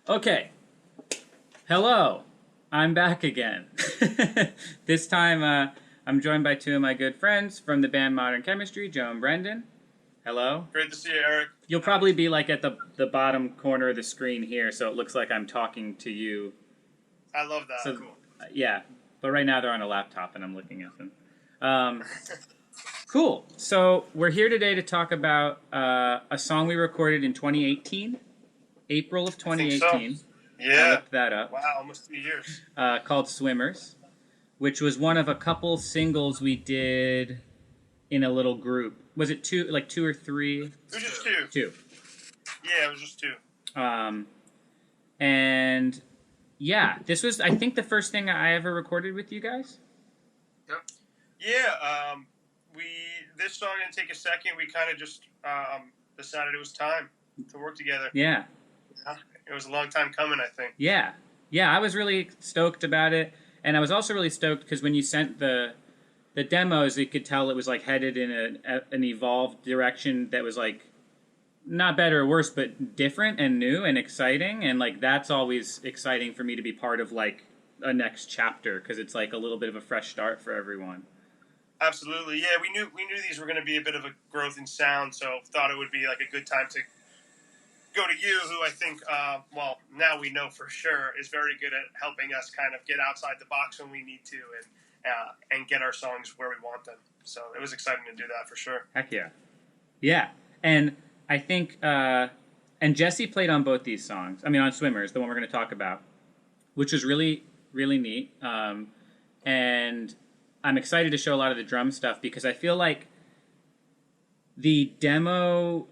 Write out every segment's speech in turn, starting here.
Okay, hello. I'm back again. This time, I'm joined by two of my good friends from the band Modern Chemistry, Joe and Brendan. Hello. Great to see you, Eric. You'll probably be like at the bottom corner of the screen here, so it looks like I'm talking to you. I love that. So, Cool. Yeah, but right now they're on a laptop and I'm looking at them. Cool. So we're here today to talk about a song we recorded in 2018, April of 2018. So. Yeah. I looked that up. Wow, almost 2 years. Called Swimmers, which was one of a couple singles we did in a little group. Was it two or three? It was just two. Two. Yeah, it was just two. And yeah, this was, I think, the first thing I ever recorded with you guys. Yep. Yeah, this song didn't take a second. We kind of just decided it was time to work together. Yeah. It was a long time coming, I think. Yeah. I was really stoked about it, and I was also really stoked because when you sent the demos, you could tell it was like headed in an evolved direction that was like not better or worse, but different and new and exciting, and like that's always exciting for me to be part of like a next chapter because it's like a little bit of a fresh start for everyone. Absolutely, yeah. We knew these were going to be a bit of a growth in sound, so thought it would be like a good time to go to you, who I think, now we know for sure is very good at helping us kind of get outside the box when we need to and get our songs where we want them. So it was exciting to do that for sure. Heck yeah. Yeah, and I think, and Jesse played on both these songs. I mean, on Swimmers, the one we're going to talk about, which was really, really neat. And I'm excited to show a lot of the drum stuff because I feel like the demo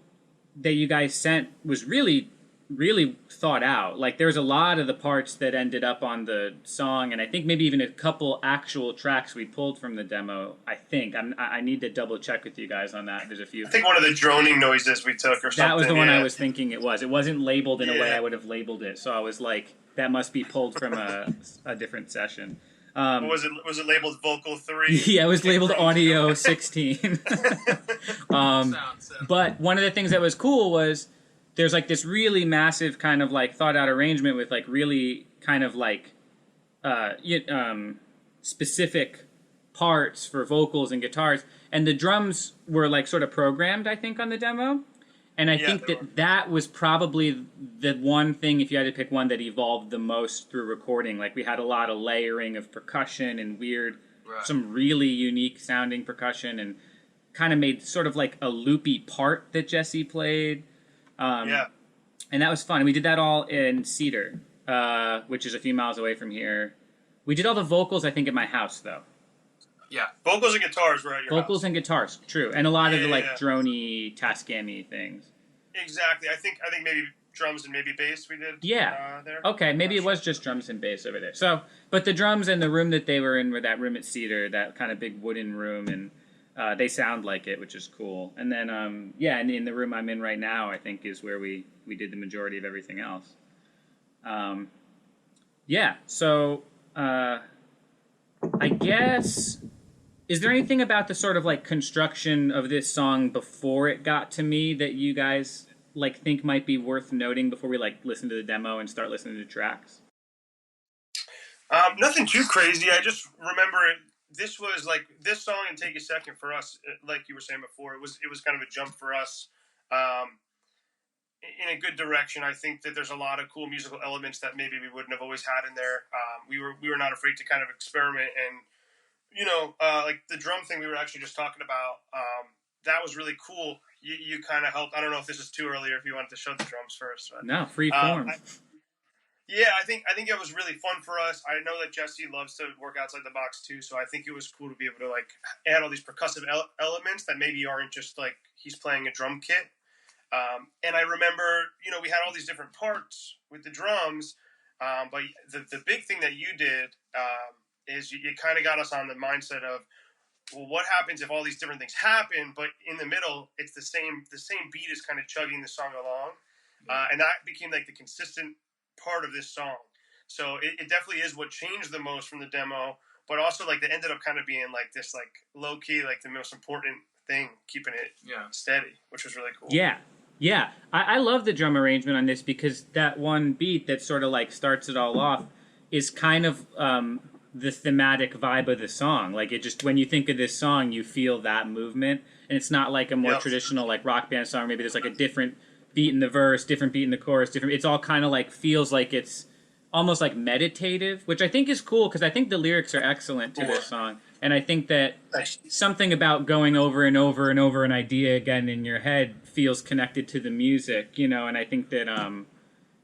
that you guys sent was really, really thought out. Like, there's a lot of the parts that ended up on the song, and I think maybe even a couple actual tracks we pulled from the demo. I need to double check with you guys on that. There's a few. I think one of the droning noises we took or something. That was the one I was thinking it was. It wasn't labeled in a way I would have labeled it, so I was like, that must be pulled from a different session. Was it labeled Vocal 3? Yeah, it was labeled Audio 16. But one of the things that was cool was there's like this really massive kind of like thought out arrangement with like really kind of like specific parts for vocals and guitars, and the drums were like sort of programmed, I think, on the demo. And I think that was probably the one thing, if you had to pick one, that evolved the most through recording. Like, we had a lot of layering of percussion and some really unique sounding percussion, and kind of made sort of like a loopy part that Jesse played. And that was fun. And we did that all in Cedar, which is a few miles away from here. We did all the vocals, I think, at my house, though. Yeah, vocals and guitars were at your house. Vocals and guitars, true. And a lot of the like droney, Tascami things. Exactly. I think maybe drums and maybe bass we did. Yeah. There. Okay, maybe it was just drums and bass over there. So, but the drums and the room that they were in were that room at Cedar, that kind of big wooden room, and they sound like it, which is cool. And then, and in the room I'm in right now, I think is where we did the majority of everything else. So I guess, is there anything about the sort of like construction of this song before it got to me that you guys like think might be worth noting before we like listen to the demo and start listening to tracks? Nothing too crazy. I just remember this was like this song and Take a Second for us, like you were saying before. It was kind of a jump for us in a good direction. I think that there's a lot of cool musical elements that maybe we wouldn't have always had in there. We were not afraid to kind of experiment, and like the drum thing we were actually just talking about, that was really cool. You kind of helped. I don't know if this is too early or if you wanted to show the drums first. But, no, free form. I think it was really fun for us. I know that Jesse loves to work outside the box too, so I think it was cool to be able to like add all these percussive elements that maybe aren't just like he's playing a drum kit. And I remember, we had all these different parts with the drums, but the big thing that you did is you kind of got us on the mindset of, well, what happens if all these different things happen, but in the middle, it's the same beat is kind of chugging the song along. And that became like the consistent part of this song. So it definitely is what changed the most from the demo, but also like they ended up kind of being like this like low key, like the most important thing, keeping it steady, which was really cool. Yeah. Yeah, I love the drum arrangement on this because that one beat that sort of like starts it all off is kind of the thematic vibe of the song. Like it just when you think of this song, you feel that movement, and it's not like a more Yep. traditional like rock band song. Maybe there's like a different beat in the verse, different beat in the chorus, different. It's all kind of like feels like it's almost like meditative, which I think is cool because I think the lyrics are excellent to this song, and I think that something about going over and over and over an idea again in your head feels connected to the music, you know, and I think that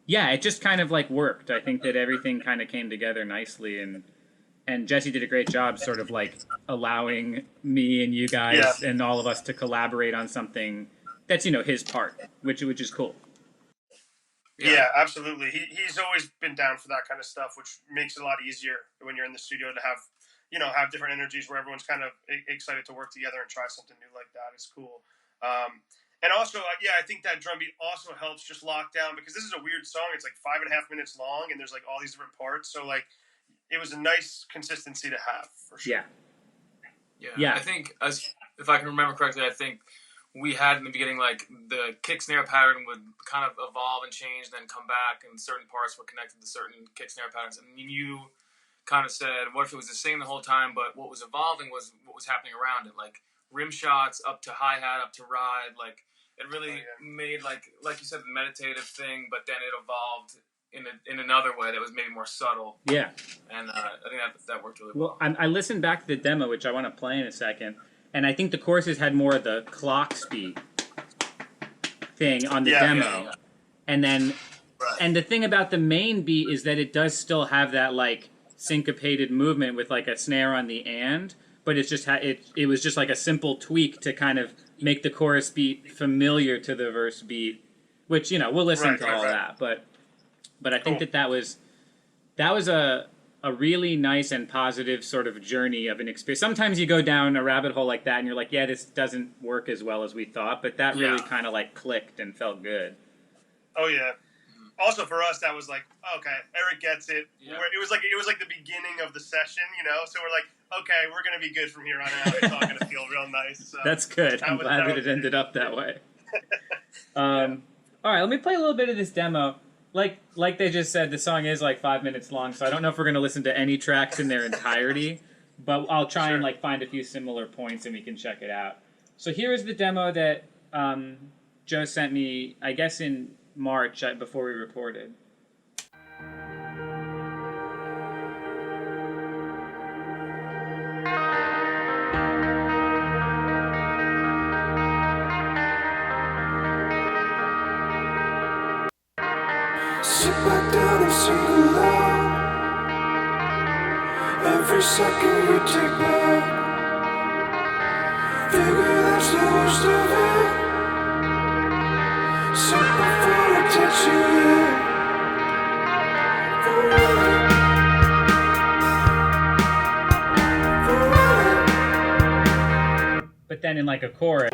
yeah, it just kind of like worked. I think that everything kind of came together nicely, and Jesse did a great job sort of like allowing me and you guys and all of us to collaborate on something that's, you know, his part, which is cool. Yeah, absolutely. He's always been down for that kind of stuff, which makes it a lot easier when you're in the studio to have, have different energies where everyone's kind of excited to work together and try something new like that. It's cool. And also, I think that drum beat also helps just lock down because this is a weird song. It's like 5.5 minutes long, and there's like all these different parts. So like, it was a nice consistency to have for sure. Yeah. I think, if I can remember correctly, I think we had in the beginning like the kick snare pattern would kind of evolve and change, then come back, and certain parts were connected to certain kick snare patterns. And you kind of said, what if it was the same the whole time, but what was evolving was what was happening around it, like rim shots up to hi hat, up to ride, like. It really made, like you said, the meditative thing, but then it evolved in another way that was maybe more subtle. Yeah. And I think that worked really well. Well, I listened back to the demo, which I want to play in a second, and I think the choruses had more of the clock speed thing on the demo. Yeah. And then, and the thing about the main beat is that it does still have that, like, syncopated movement with, like, a snare on the and, but it's just it was just like a simple tweak to kind of make the chorus beat familiar to the verse beat, which, you know, we'll listen to all that. But I think that was a really nice and positive sort of journey of an experience. Sometimes you go down a rabbit hole like that and you're like, yeah, this doesn't work as well as we thought, but that really kind of like clicked and felt good. Oh yeah. Also for us, that was like, okay, Erik gets it. Yeah. It was like the beginning of the session, you know. So we're like, okay, we're gonna be good from here on out. It's all gonna feel real nice. So that's good. I'm glad that it ended up that way. All right, let me play a little bit of this demo. Like they just said, the song is like 5 minutes long, so I don't know if we're gonna listen to any tracks in their entirety, but I'll try and like find a few similar points and we can check it out. So here is the demo that Joe sent me, I guess in March before we recorded. Sit back down and sing along. Every second you take back, figure that's the worst of it. Simple for attention, But then in like a chorus.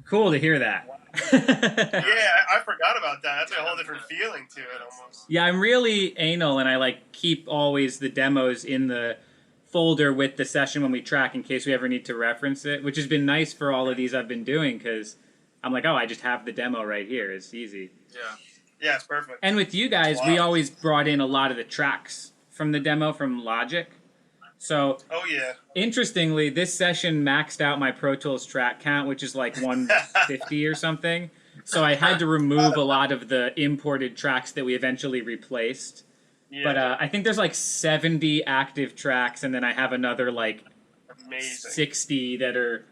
Cool to hear that. I forgot about that. That's a whole different feeling to it almost. Yeah, I'm really anal, and I like keep always the demos in the folder with the session when we track in case we ever need to reference it, which has been nice for all of these I've been doing because I'm like, oh, I just have the demo right here. It's easy. Yeah, it's perfect. And with you guys, we always brought in a lot of the tracks from the demo from Logic. So, interestingly, this session maxed out my Pro Tools track count, which is like 150 or something. So I had to remove a lot of the imported tracks that we eventually replaced. Yeah. But I think there's like 70 active tracks, and then I have another like 60 that are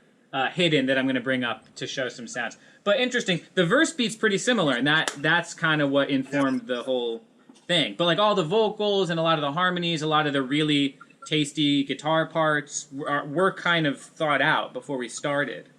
hidden that I'm going to bring up to show some sounds. But interesting, the verse beat's pretty similar, and that's kind of what informed the whole thing. But like all the vocals and a lot of the harmonies, a lot of the really tasty guitar parts were kind of thought out before we started.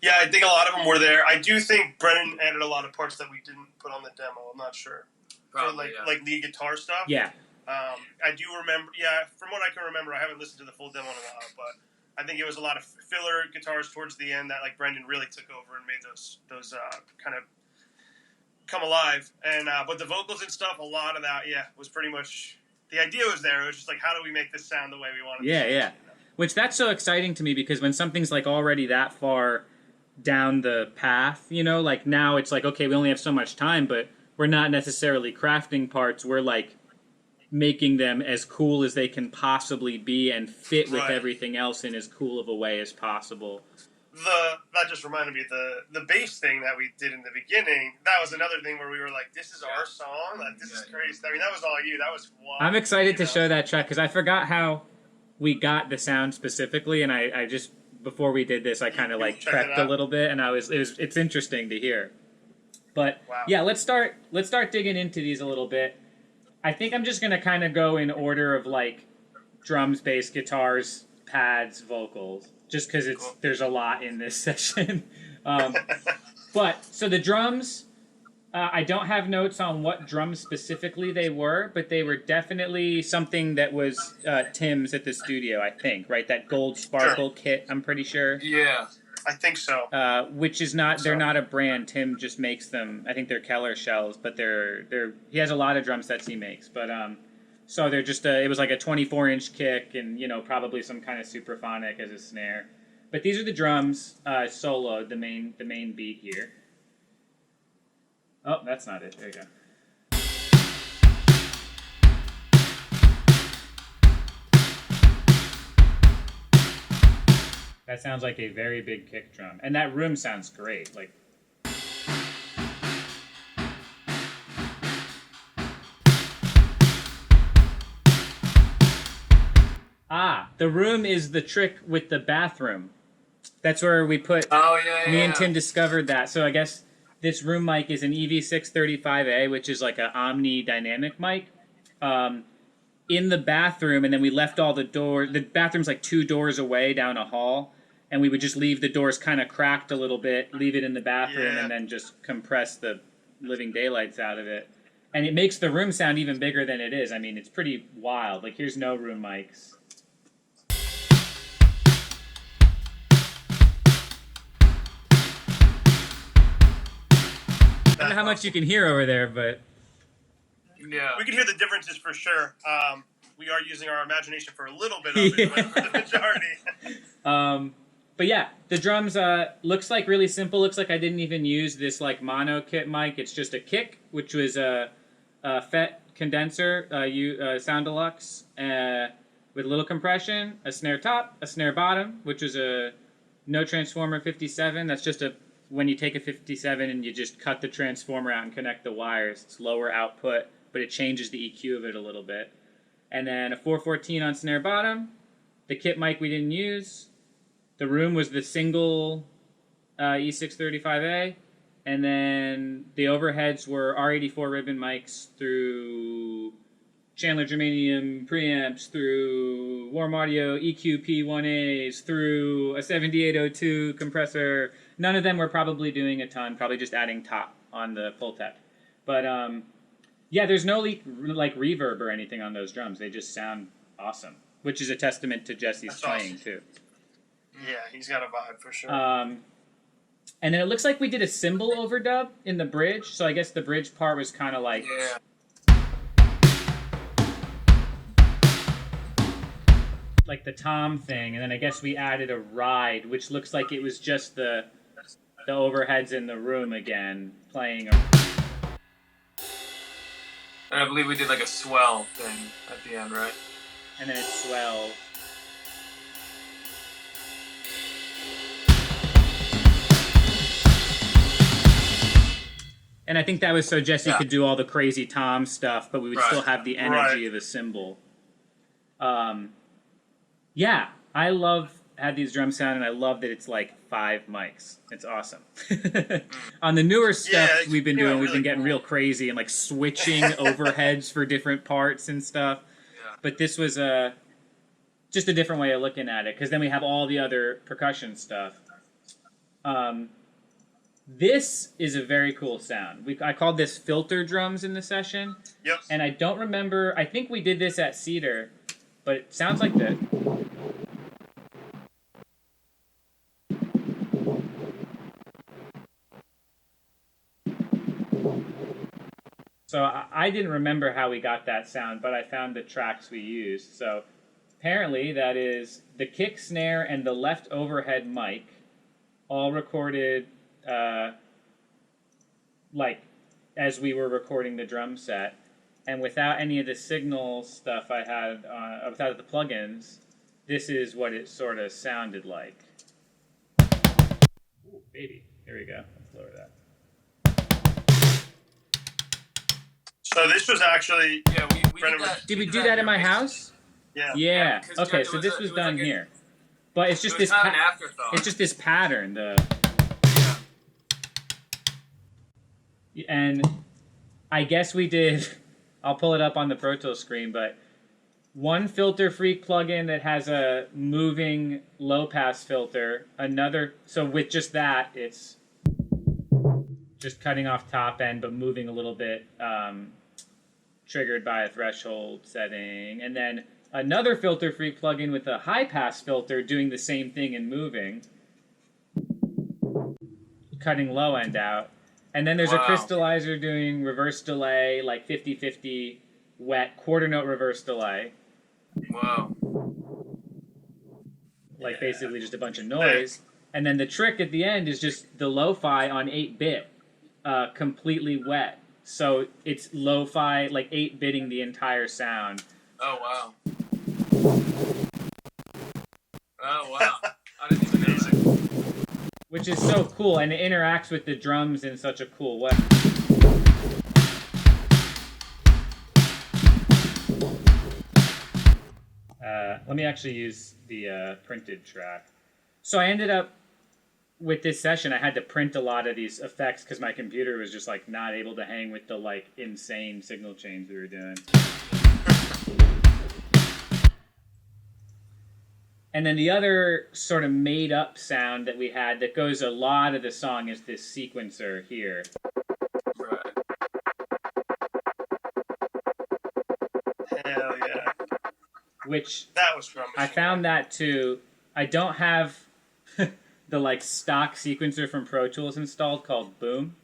Yeah, I think a lot of them were there. I do think Brennan added a lot of parts that we didn't put on the demo. I'm not sure. Probably, for like lead guitar stuff. Yeah. I do remember. Yeah, from what I can remember, I haven't listened to the full demo in a while, but I think it was a lot of filler guitars towards the end that like Brendan really took over and made those kind of come alive. And but the vocals and stuff, a lot of that, was pretty much the idea was there. It was just like, how do we make this sound the way we want it? Yeah, yeah. Which that's so exciting to me because when something's like already that far down the path, like now it's like, okay, we only have so much time, but we're not necessarily crafting parts. We're like making them as cool as they can possibly be and fit with everything else in as cool of a way as possible. That just reminded me the bass thing that we did in the beginning. That was another thing where we were like, "This is our song. Like, this is crazy." I mean, that was all you. That was wild. I'm excited to show that track because I forgot how we got the sound specifically, and I just before we did this, I kind of like prepped a little bit, and it's interesting to hear. But yeah, let's start digging into these a little bit. I think I'm just gonna kind of go in order of like drums, bass, guitars, pads, vocals, just because there's a lot in this session. But so the drums, I don't have notes on what drums specifically they were, but they were definitely something that was Tim's at the studio. I think that gold sparkle kit. I'm pretty sure. Yeah. I think so. Which is not, they're not a brand. Tim just makes them. I think they're Keller shells, but he has a lot of drum sets he makes. But so they're just it was like a 24-inch kick and probably some kind of superphonic as a snare. But these are the drums soloed, the main beat here. Oh, that's not it. There you go. That sounds like a very big kick drum. And that room sounds great. Like the room is the trick with the bathroom. That's where we put me and Tim discovered that. So I guess this room mic is an EV635A, which is like an omni dynamic mic. In the bathroom, and then we left all the doors. The bathroom's like 2 doors away down a hall, and we would just leave the doors kind of cracked a little bit, leave it in the bathroom, and then just compress the living daylights out of it. And it makes the room sound even bigger than it is. I mean, it's pretty wild. Like, here's no room mics. I don't know how much you can hear over there, but... Yeah. We can hear the differences for sure. We are using our imagination for a little bit of it, but for the majority. But yeah, the drums looks like really simple. Looks like I didn't even use this like mono kit mic. It's just a kick, which was a FET condenser, Sound Deluxe, with a little compression, a snare top, a snare bottom, which was a no transformer 57. That's just when you take a 57 and you just cut the transformer out and connect the wires. It's lower output, but it changes the EQ of it a little bit. And then a 414 on snare bottom. The kit mic we didn't use. The room was the single E635A. And then the overheads were R84 ribbon mics through Chandler Germanium preamps, through Warm Audio EQ P1As, through a 7802 compressor. None of them were probably doing a ton, probably just adding top on the Pultec. But yeah, there's no like reverb or anything on those drums. They just sound awesome, which is a testament to Jesse's playing too. Yeah, he's got a vibe for sure. And then it looks like we did a cymbal overdub in the bridge. So I guess the bridge part was kind of like... Yeah. like the tom thing. And then I guess we added a ride, which looks like it was just the overheads in the room again, playing a... And I believe we did like a swell thing at the end, right? And then it swelled. And I think that was so Jesse could do all the crazy tom stuff, but we would still have the energy of a cymbal. Yeah, I love how these drums sound, and I love that it's like 5 mics. It's awesome. On the newer stuff we've been doing, we've been getting real crazy and like switching overheads for different parts and stuff. Yeah. But this was just a different way of looking at it, because then we have all the other percussion stuff. This is a very cool sound. I called this filter drums in the session. Yep. And I don't remember, I think we did this at Cedar, but it sounds like the... So I didn't remember how we got that sound, but I found the tracks we used. So apparently that is the kick, snare, and the left overhead mic, all recorded like as we were recording the drum set, and without any of the signal stuff I had, without the plugins, this is what it sort of sounded like. Ooh, baby. Here we go. Let's lower that. So this was actually... Yeah, we did that. Did we do that in my house? Yeah. Yeah. Okay, so this was done here. But it's just this kind of an afterthought. It's just this pattern. And I guess we did... I'll pull it up on the Pro Tools screen, but one Filter Freak plugin that has a moving low-pass filter. Another... So with just that, it's just cutting off top end, but moving a little bit, triggered by a threshold setting. And then another Filter Freak plugin with a high-pass filter doing the same thing and moving, cutting low end out. And then there's a crystallizer doing reverse delay, like 50-50 wet quarter note reverse delay. Wow. Like basically just a bunch of noise. And then the trick at the end is just the lo-fi on 8-bit, completely wet. So it's lo-fi, like 8-bitting the entire sound. Oh, wow. Oh, wow. I didn't even know that. Which is so cool, and it interacts with the drums in such a cool way. Let me actually use the printed track. So I ended up, with this session, I had to print a lot of these effects because my computer was just like not able to hang with the like insane signal chains we were doing. And then the other sort of made-up sound that we had that goes a lot of the song is this sequencer here. Right. Hell yeah. Which that was drum I found that too. I don't have the like stock sequencer from Pro Tools installed called Boom,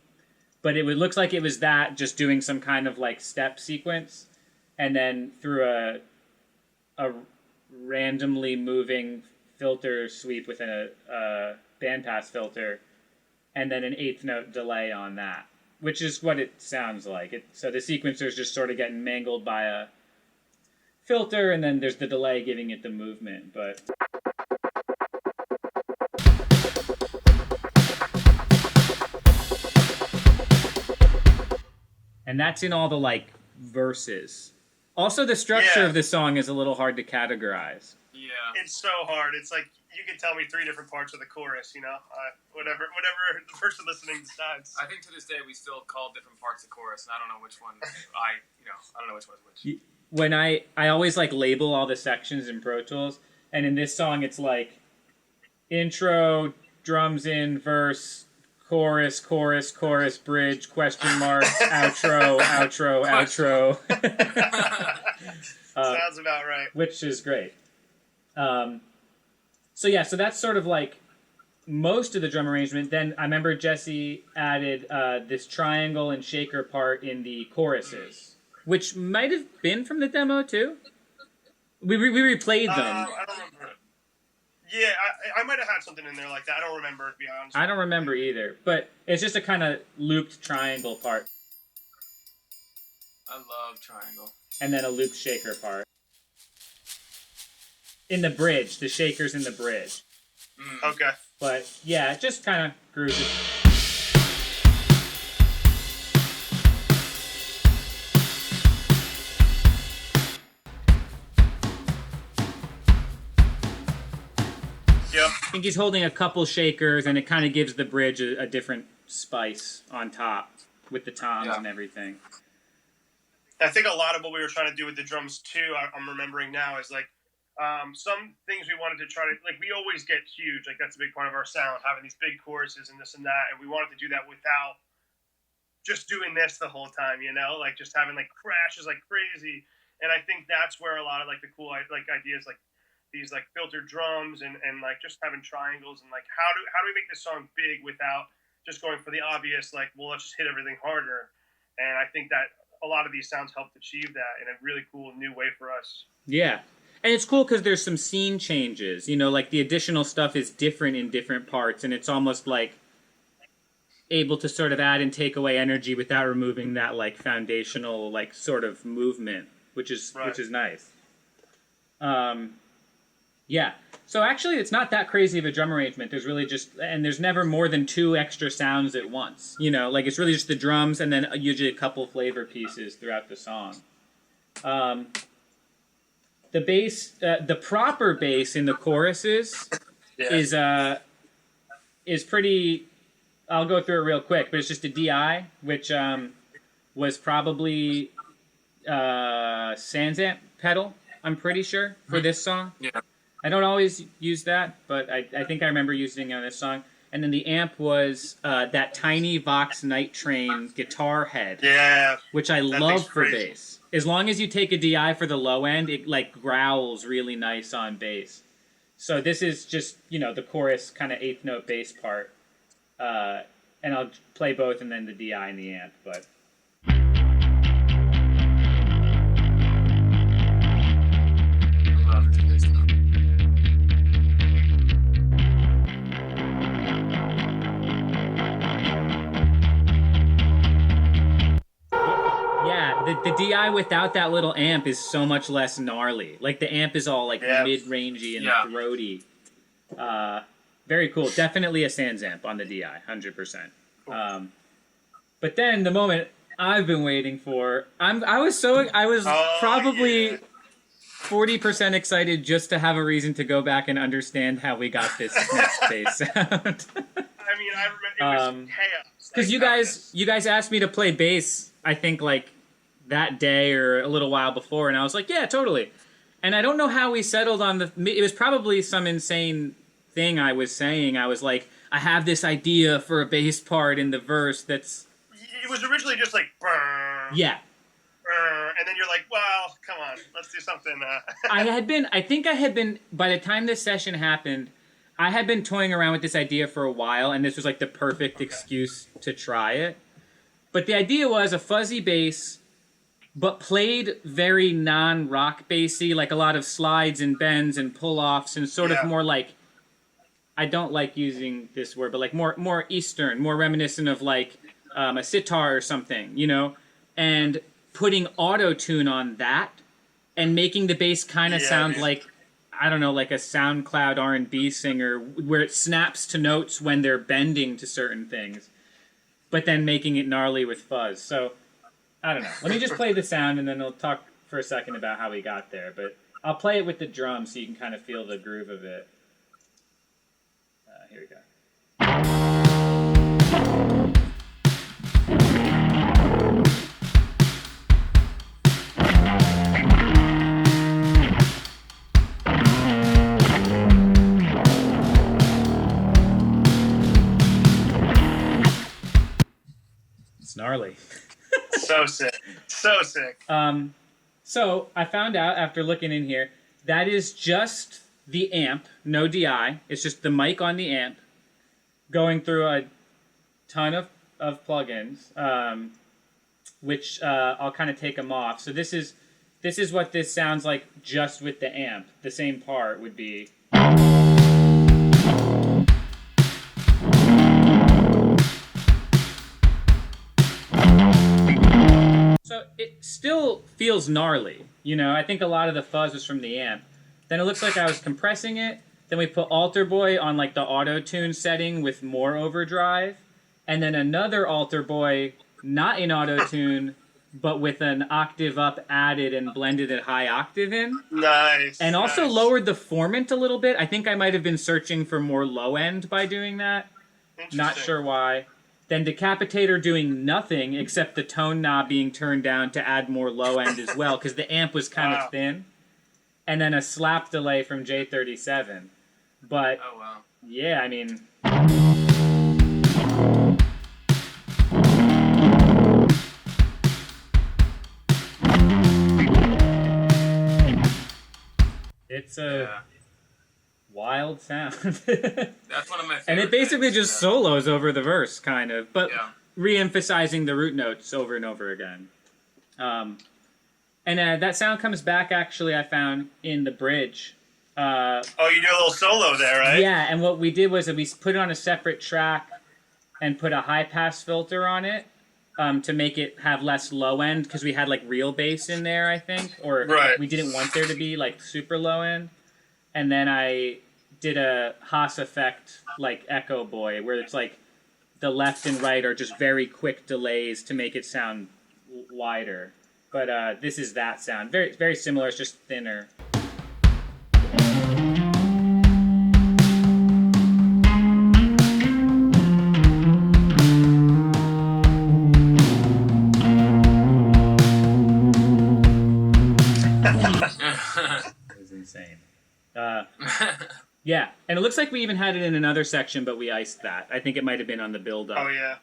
but it looks like it was that just doing some kind of like step sequence, and then through a randomly moving filter sweep within a bandpass filter, and then an 8th note delay on that, which is what it sounds like. So the sequencer is just sort of getting mangled by a filter, and then there's the delay giving it the movement. But and that's in all the like verses. Also, the structure of the song is a little hard to categorize. Yeah. It's so hard. It's like you could tell me 3 different parts of the chorus, you know? Whatever the person listening decides. I think to this day we still call different parts of chorus, and I don't know which one I don't know which one is which. When I always like label all the sections in Pro Tools, and in this song it's like intro, drums in, verse, chorus, chorus, chorus, bridge, question mark, outro, outro, outro. Sounds about right. Which is great. So that's sort of like most of the drum arrangement. Then I remember Jesse added this triangle and shaker part in the choruses, which might have been from the demo too. We replayed them. I don't remember. Yeah, I might have had something in there like that. I don't remember, to be honest. I don't remember either, but it's just a kind of looped triangle part. I love triangle. And then a looped shaker part. In the bridge, the shaker's in the bridge. Okay. But yeah, it just kind of grooves it. I think he's holding a couple shakers, and it kind of gives the bridge a different spice on top with the toms and everything. I think a lot of what we were trying to do with the drums too, I'm remembering now, is like some things we wanted to try to, like, we always get huge, like that's a big part of our sound, having these big choruses and this and that, and we wanted to do that without just doing this the whole time, you know, like just having like crashes like crazy. And I think that's where a lot of like the cool like ideas like these like filtered drums and like just having triangles and like how do we make this song big without just going for the obvious, like, well, let's just hit everything harder. And I think that a lot of these sounds helped achieve that in a really cool new way for us. Yeah. And it's cool because there's some scene changes. You know, like the additional stuff is different in different parts, and it's almost like able to sort of add and take away energy without removing that like foundational like sort of movement, which is nice. Yeah. So actually, it's not that crazy of a drum arrangement. There's really just, and there's never more than 2 extra sounds at once. You know, like it's really just the drums and then usually a couple flavor pieces throughout the song. The bass, the proper bass in the choruses is pretty. I'll go through it real quick, but it's just a DI, which was probably Sansamp pedal. I'm pretty sure for this song. Yeah. I don't always use that, but I think I remember using it on this song. And then the amp was that tiny Vox Night Train guitar head. Yeah. Which I love for bass. As long as you take a DI for the low end, it like growls really nice on bass. So this is just, you know, the chorus kind of 8th note bass part. And I'll play both and then the DI and the amp, but... The DI without that little amp is so much less gnarly. Like, the amp is all, like, mid-rangey and throaty. Very cool. Definitely a Sansamp on the DI, 100%. But then, the moment I've been waiting for... I was probably 40% excited just to have a reason to go back and understand how we got this next bass sound. I mean, I remember it was chaos. Because you guys asked me to play bass, I think, like... that day or a little while before, and I was like, yeah, totally. And I don't know how we settled on it was probably some insane thing I was saying. I was like, I have this idea for a bass part in the verse that's... It was originally just like, brr, yeah. Brr, and then you're like, well, come on, let's do something. I think I had been, by the time this session happened, I had been toying around with this idea for a while, and this was like the perfect excuse to try it. But the idea was a fuzzy bass, but played very non-rock bassy, like a lot of slides and bends and pull-offs and sort of more like, I don't like using this word, but like more Eastern, more reminiscent of like a sitar or something, you know? And putting auto-tune on that and making the bass kind of sound like, I don't know, like a SoundCloud R&B singer where it snaps to notes when they're bending to certain things, but then making it gnarly with fuzz. So... I don't know. Let me just play the sound, and then we'll talk for a second about how we got there. But I'll play it with the drums so you can kind of feel the groove of it. Here we go. It's gnarly. So sick. So sick. So I found out after looking in here, that is just the amp, no DI. It's just the mic on the amp going through a ton of plugins, which I'll kind of take them off. So this is what this sounds like just with the amp. The same part would be... So it still feels gnarly, you know. I think a lot of the fuzz was from the amp. Then it looks like I was compressing it. Then we put Alter Boy on like the auto-tune setting with more overdrive. And then another Alter Boy, not in auto-tune, but with an octave up added and blended at high octave in. Nice. And also lowered the formant a little bit. I think I might have been searching for more low end by doing that. Not sure why. Then Decapitator doing nothing except the tone knob being turned down to add more low end as well, because the amp was kind of thin. And then a slap delay from J37. But, yeah, I mean... It's a wild sound. That's one of my favorites. And it basically just solos over the verse, kind of, but re-emphasizing the root notes over and over again. And that sound comes back, actually, I found, in the bridge. You do a little solo there, right? Yeah, and what we did was we put it on a separate track and put a high-pass filter on it to make it have less low end, because we had, like, real bass in there, I think. Or we didn't want there to be, like, super low end. And then I did a Haas effect, like Echo Boy, where it's, like, the left and right are just very quick delays to make it sound wider. But this is that sound. Very, very similar, it's just thinner. It was insane. Yeah, and it looks like we even had it in another section, but we iced that. I think it might have been on the build-up. Oh, yeah.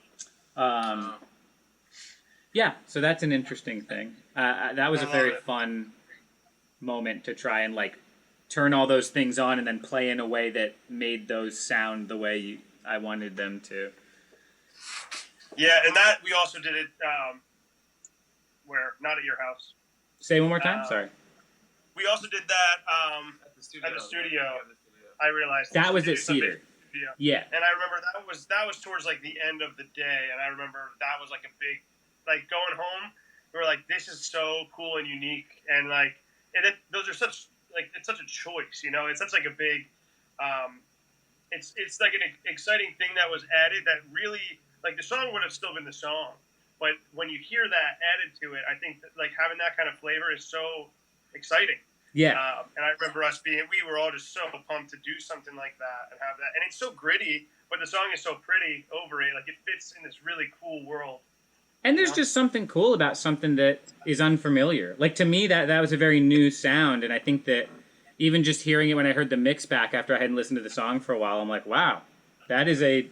Yeah, so that's an interesting thing. That was a very fun moment to try and, like, turn all those things on and then play in a way that made those sound the way I wanted them to. Yeah, and that we also did it where, not at your house. Say one more time? Sorry. We also did that at the studio. I realized that was at Cedar. Yeah. And I remember that was towards like the end of the day, and I remember that was like a big, like going home, we were like, this is so cool and unique, and like those are such like it's such a choice, you know. It's such like a big, it's like an exciting thing that was added that really like the song would have still been the song, but when you hear that added to it, I think that, like having that kind of flavor is so exciting. Yeah. And I remember we were all just so pumped to do something like that and have that. And it's so gritty, but the song is so pretty over it. Like it fits in this really cool world. And there's just something cool about something that is unfamiliar. Like to me, that was a very new sound. And I think that even just hearing it when I heard the mix back after I hadn't listened to the song for a while, I'm like, wow, that is a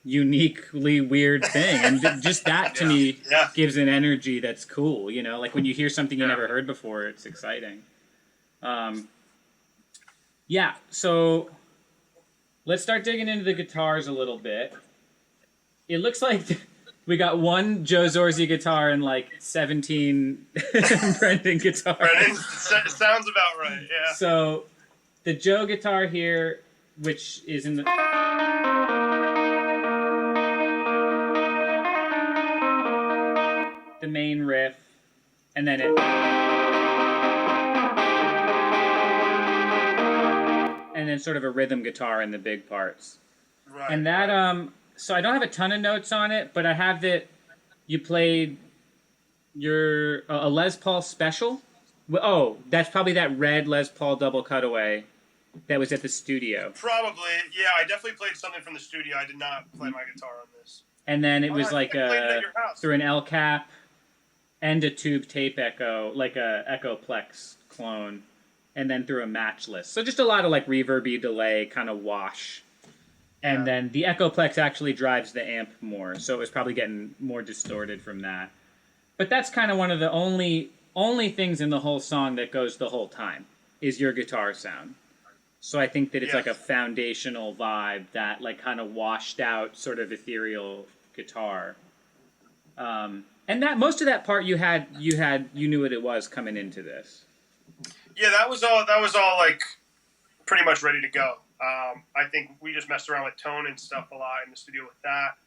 uniquely weird thing. And just that to me gives an energy that's cool. You know, like when you hear something you never heard before, it's exciting. Yeah, so let's start digging into the guitars a little bit. It looks like we got one Joe Zorzi guitar and like 17 Brendan guitars. Brendan, sounds about right, yeah. So the Joe guitar here, which is in the main riff, and then it... and then sort of a rhythm guitar in the big parts. Right. And that, so I don't have a ton of notes on it, but I have that you played a Les Paul special. Oh, that's probably that red Les Paul double cutaway that was at the studio. Probably, yeah. I definitely played something from the studio. I did not play my guitar on this. And then it was like through an El Cap and a tube tape echo, like a Echoplex clone. And then through a matchless. So just a lot of like reverby delay kind of wash. And then the Echoplex actually drives the amp more. So it was probably getting more distorted from that. But that's kind of one of the only things in the whole song that goes the whole time is your guitar sound. So I think that it's like a foundational vibe, that like kind of washed out sort of ethereal guitar. And that most of that part you knew what it was coming into this. Yeah, that was all like pretty much ready to go. I think we just messed around with tone and stuff a lot in the studio with that.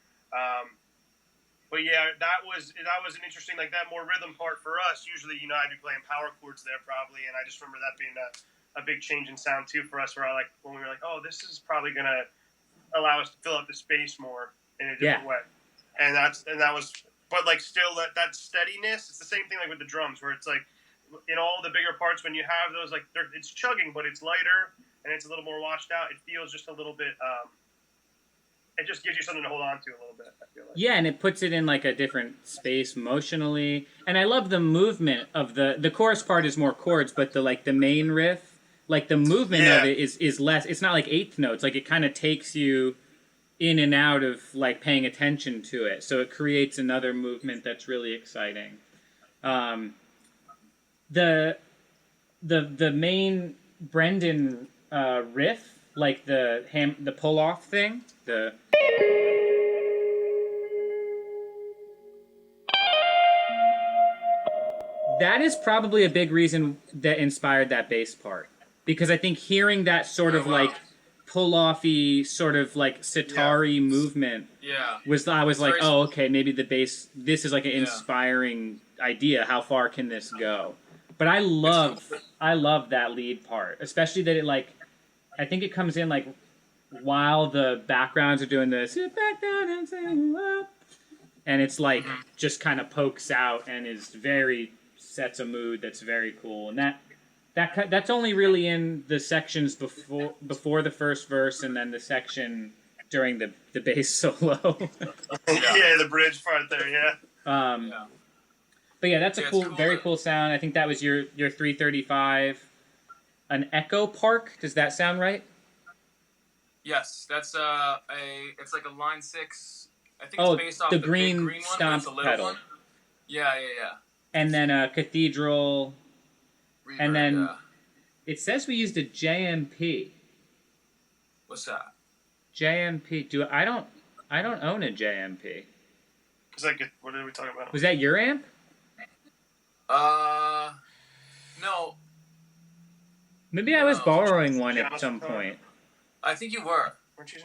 But yeah, that was an interesting, like that more rhythm part for us. Usually, you know, I'd be playing power chords there probably, and I just remember that being a big change in sound too for us. Where when we were like, oh, this is probably gonna allow us to fill up the space more in a different way. And that was, but like still that steadiness. It's the same thing like with the drums, where it's like, in all the bigger parts, when you have those, like it's chugging, but it's lighter and it's a little more washed out. It feels just a little bit. It just gives you something to hold on to a little bit, I feel like. Yeah, and it puts it in like a different space emotionally. And I love the movement of the chorus part is more chords, but the main riff, like the movement of it is less. It's not like eighth notes. Like it kind of takes you in and out of like paying attention to it. So it creates another movement that's really exciting. The main Brendan riff, like the pull off thing, That is probably a big reason that inspired that bass part. Because I think hearing that sort of like pull-offy, sort of like sitar-y movement was, I was like, oh, okay, maybe the bass, this is like an inspiring idea. How far can this go? But I love that lead part, especially that it like, I think it comes in like while the backgrounds are doing the sit back down and sing up, and it's like just kind of pokes out and is very sets a mood that's very cool. And that's only really in the sections before the first verse, and then the section during the bass solo. Yeah, the bridge part there. Yeah. But yeah, that's a cool, very cool sound. I think that was your 335. An Echo Park. Does that sound right? Yes, that's it's like a line 6. I think it's based off the the green big green one, stomp but it's a pedal. one. Yeah. And then a Cathedral. Reverb, and then it says we used a JMP. What's that? JMP. I don't own a JMP. Is that good? What are we talking about? Was that your amp? No. Maybe I was borrowing one at some point. I think you were.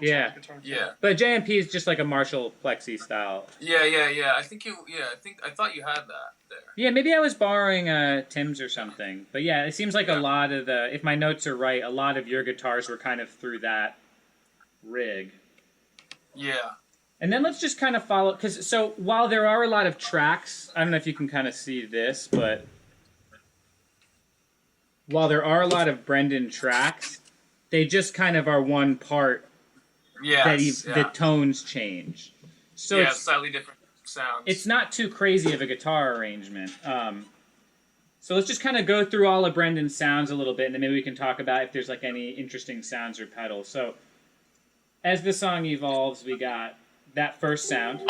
Yeah. But JMP is just like a Marshall Plexi style. Yeah. I thought you had that there. Yeah, maybe I was borrowing Tim's or something. But yeah, it seems like a lot of if my notes are right, a lot of your guitars were kind of through that rig. Yeah. And then let's just kind of follow, so while there are a lot of tracks, I don't know if you can kind of see this, but while there are a lot of Brendan tracks, they just kind of are one part that the tones change. So it's slightly different sounds. It's not too crazy of a guitar arrangement. So let's just kind of go through all of Brendan's sounds a little bit, and then maybe we can talk about if there's like any interesting sounds or pedals. So as the song evolves, we got that first sound.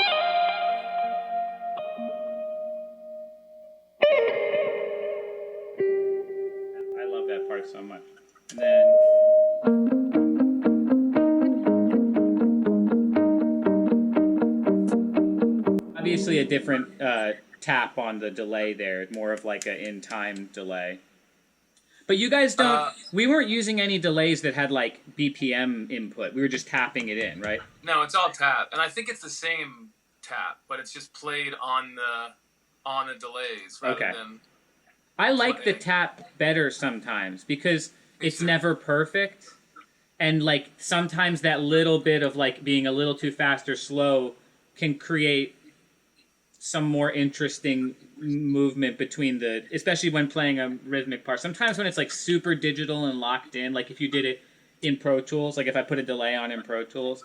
I love that part so much. And then obviously a different tap on the delay there, more of like an in-time delay. But you guys don't, we weren't using any delays that had like BPM input. We were just tapping it in, right? No, it's all tap. And I think it's the same tap, but it's just played on the delays rather than... I like the tap better sometimes because it's never perfect. And like sometimes that little bit of like being a little too fast or slow can create some more interesting movement between especially when playing a rhythmic part. Sometimes when it's like super digital and locked in, like if you did it in Pro Tools, like if I put a delay on in Pro Tools,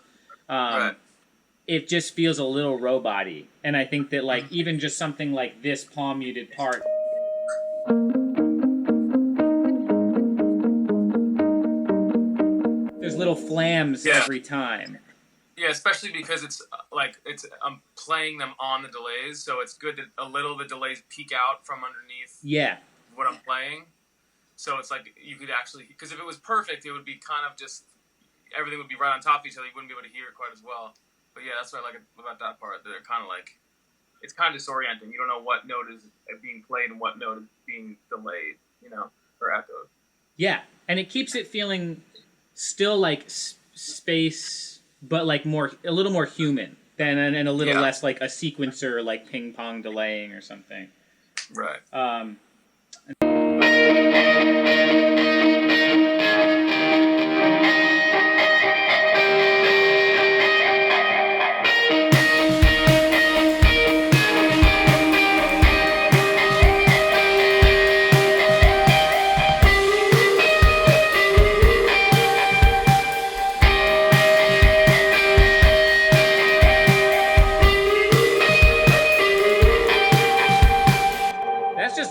it just feels a little robot-y. And I think that like even just something like this palm muted part, there's little flams every time. Yeah, especially because I'm playing them on the delays, so it's good that a little of the delays peek out from underneath what I'm playing. So it's like you could actually, because if it was perfect, it would be kind of just, everything would be right on top of each other. You wouldn't be able to hear it quite as well. But yeah, that's what I like about that part. They're kind of like, it's kind of disorienting. You don't know what note is being played and what note is being delayed, or echoed. Yeah, and it keeps it feeling still like space, but like a little more human than, and a little less like a sequencer, like ping pong delaying or something. Right.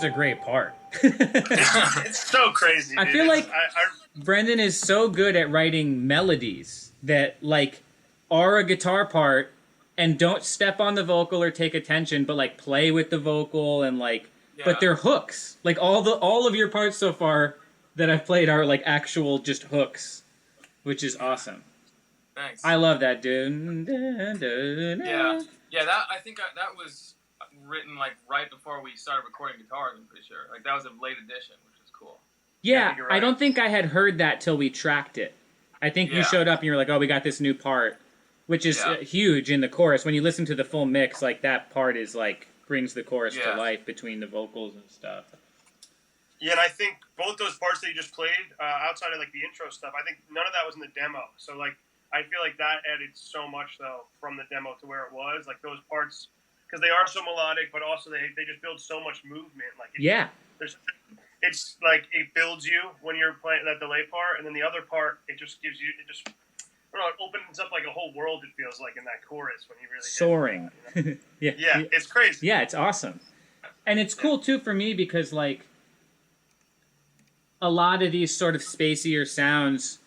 A great part. It's so crazy, dude. I feel like Brendan is so good at writing melodies that like are a guitar part and don't step on the vocal or take attention, but like play with the vocal and like but they're hooks. Like all of your parts so far that I've played are like actual just hooks, which is awesome. Thanks. I love that, dude. Yeah, that I think that was written like right before we started recording guitars. I'm pretty sure. Like that was a late edition, which is cool. Yeah, I don't think I had heard that till we tracked it. I think you showed up and you were like, "Oh, we got this new part," which is huge in the chorus. When you listen to the full mix, like that part is like brings the chorus to life between the vocals and stuff. Yeah, and I think both those parts that you just played, outside of like the intro stuff, I think none of that was in the demo. So like, I feel like that added so much though from the demo to where it was. Like those parts, because they are so melodic, but also they just build so much movement. Like it's like it builds you when you're playing that delay part, and then the other part it just gives you it opens up like a whole world. It feels like in that chorus when you really soaring. That, you know? yeah, it's crazy. Yeah, it's awesome, and it's cool too for me because like a lot of these sort of spacier sounds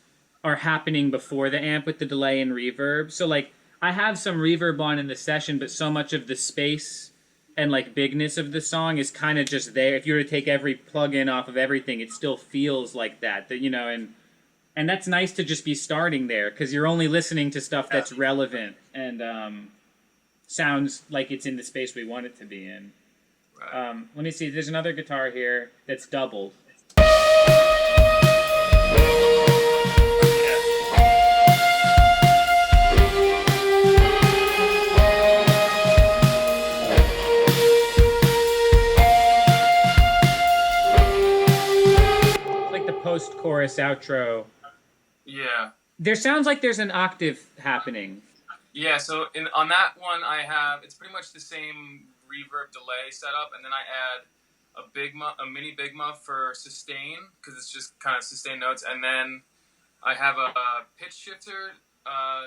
are happening before the amp with the delay and reverb. So like I have some reverb on in the session, but so much of the space and like bigness of the song is kind of just there. If you were to take every plug-in off of everything, it still feels like that, you know, and that's nice to just be starting there because you're only listening to stuff that's relevant and sounds like it's in the space we want it to be in. Right. Let me see. There's another guitar here that's doubled. Post-chorus outro. Yeah. There sounds like there's an octave happening. Yeah, so on that one it's pretty much the same reverb delay setup, and then I add a mini big muff for sustain, because it's just kind of sustain notes, and then I have a pitch shifter.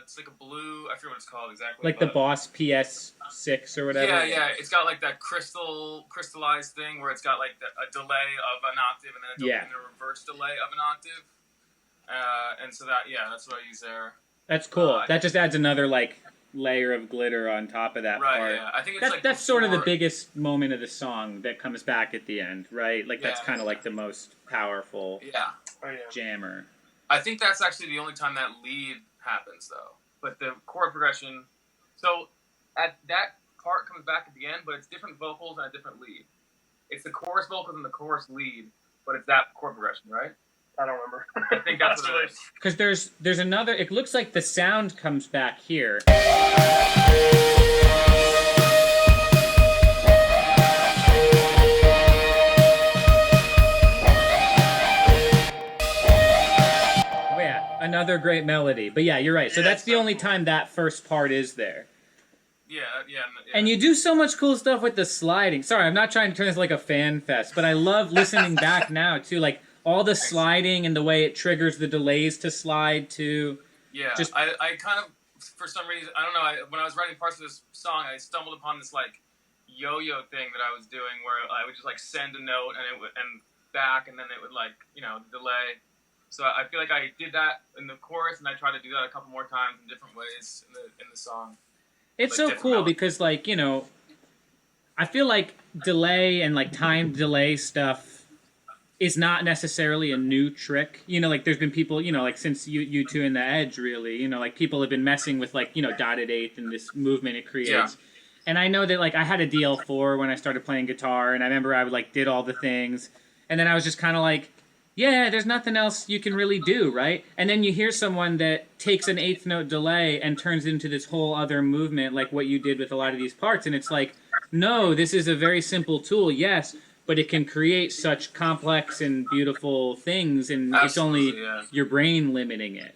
It's like a blue, I forget what it's called exactly. Like the Boss PS6 or whatever? Yeah. It's got like that crystallized thing where it's got like a delay of an octave and then a reverse delay of an octave. And so that's what I use there. That's cool. That just adds another like layer of glitter on top of that part. Right, yeah. I think it's that's sort of the biggest moment of the song that comes back at the end, right? Like that's kind of like the most powerful jammer. I think that's actually the only time that lead happens though, but the chord progression. So at that part comes back at the end, but it's different vocals and a different lead. It's the chorus vocals and the chorus lead, but it's that chord progression, right? I don't remember. I think that's what it is. Because there's another. It looks like the sound comes back here. Another great melody. But yeah, you're right. So that's the only time that first part is there. Yeah. And you do so much cool stuff with the sliding. Sorry, I'm not trying to turn this like a fan fest, but I love listening back now too. Like all the sliding and the way it triggers the delays to slide too. Yeah, I kind of, for some reason, I don't know, when I was writing parts of this song, I stumbled upon this like yo-yo thing that I was doing where I would just like send a note and back, and then it would like, delay. So I feel like I did that in the chorus, and I tried to do that a couple more times in different ways in the song. It's like so cool because, like, I feel like delay and like time delay stuff is not necessarily a new trick. Like there's been people, like since you two and the Edge, really, like people have been messing with like dotted eighth and this movement it creates. Yeah. And I know that like I had a DL4 when I started playing guitar, and I remember I would like did all the things, and then I was just kind of like, yeah, there's nothing else you can really do, right? And then you hear someone that takes an eighth note delay and turns into this whole other movement, like what you did with a lot of these parts. And it's like, no, this is a very simple tool, yes, but it can create such complex and beautiful things, and it's only your brain limiting it.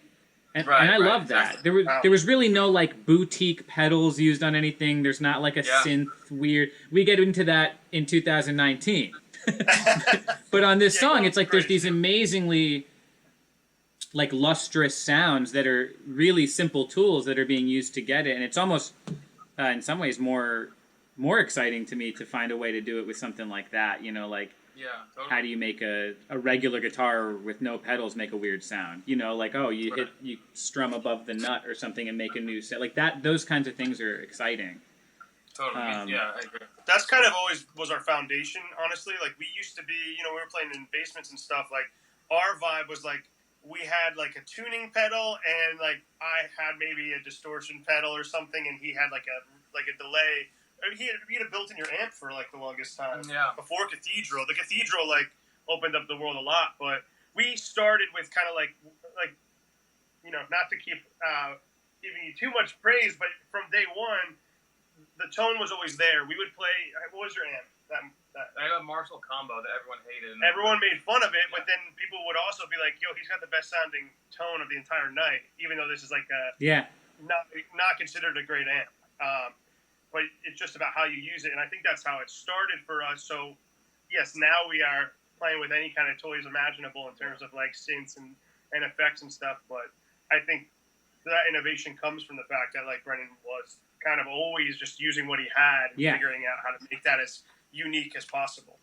And I love that. Exactly. There was really no like boutique pedals used on anything. There's not like a synth weird. We get into that in 2019. But on this song, it's like there's these amazingly like lustrous sounds that are really simple tools that are being used to get it, and it's almost in some ways more exciting to me to find a way to do it with something like that. Totally. How do you make a regular guitar with no pedals make a weird sound? Like you strum above the nut or something and make a new set like that. Those kinds of things are exciting. Totally. I agree. That's kind of always was our foundation, honestly. Like, we used to be, we were playing in basements and stuff. Like, our vibe was, like, we had, like, a tuning pedal, and, like, I had maybe a distortion pedal or something, and he had, like a delay he had built in your amp for like the longest time. Yeah. Before Cathedral, the Cathedral like opened up the world a lot, but we started with kind of like not to keep giving you too much praise, but from day one, the tone was always there. We would play. What was your amp? I had a Marshall combo that everyone hated. Everyone made fun of it, but then people would also be like, "Yo, he's got the best sounding tone of the entire night," even though this is like not considered a great amp. But it's just about how you use it, and I think that's how it started for us. So, yes, now we are playing with any kind of toys imaginable in terms of like synths and effects and stuff. But I think that innovation comes from the fact that like Brendan was kind of always just using what he had and figuring out how to make that as unique as possible.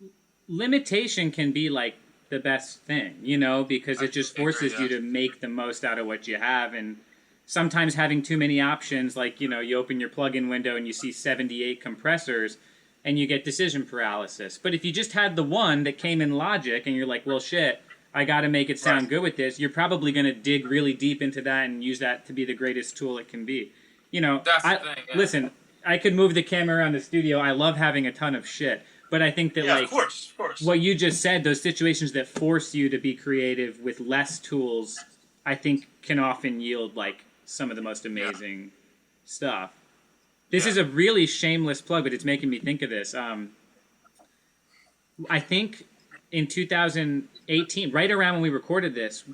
Limitation can be like the best thing, because it just forces you to make the most out of what you have. And sometimes having too many options, like, you open your plug-in window and you see 78 compressors and you get decision paralysis. But if you just had the one that came in Logic and you're like, well, shit, I got to make it sound good with this, you're probably going to dig really deep into that and use that to be the greatest tool it can be. That's the thing, yeah. Listen, I could move the camera around the studio. I love having a ton of shit. But I think that, of course. What you just said, those situations that force you to be creative with less tools, I think can often yield, like, some of the most amazing stuff. This is a really shameless plug, but it's making me think of this. I think in 2018, right around when we recorded this,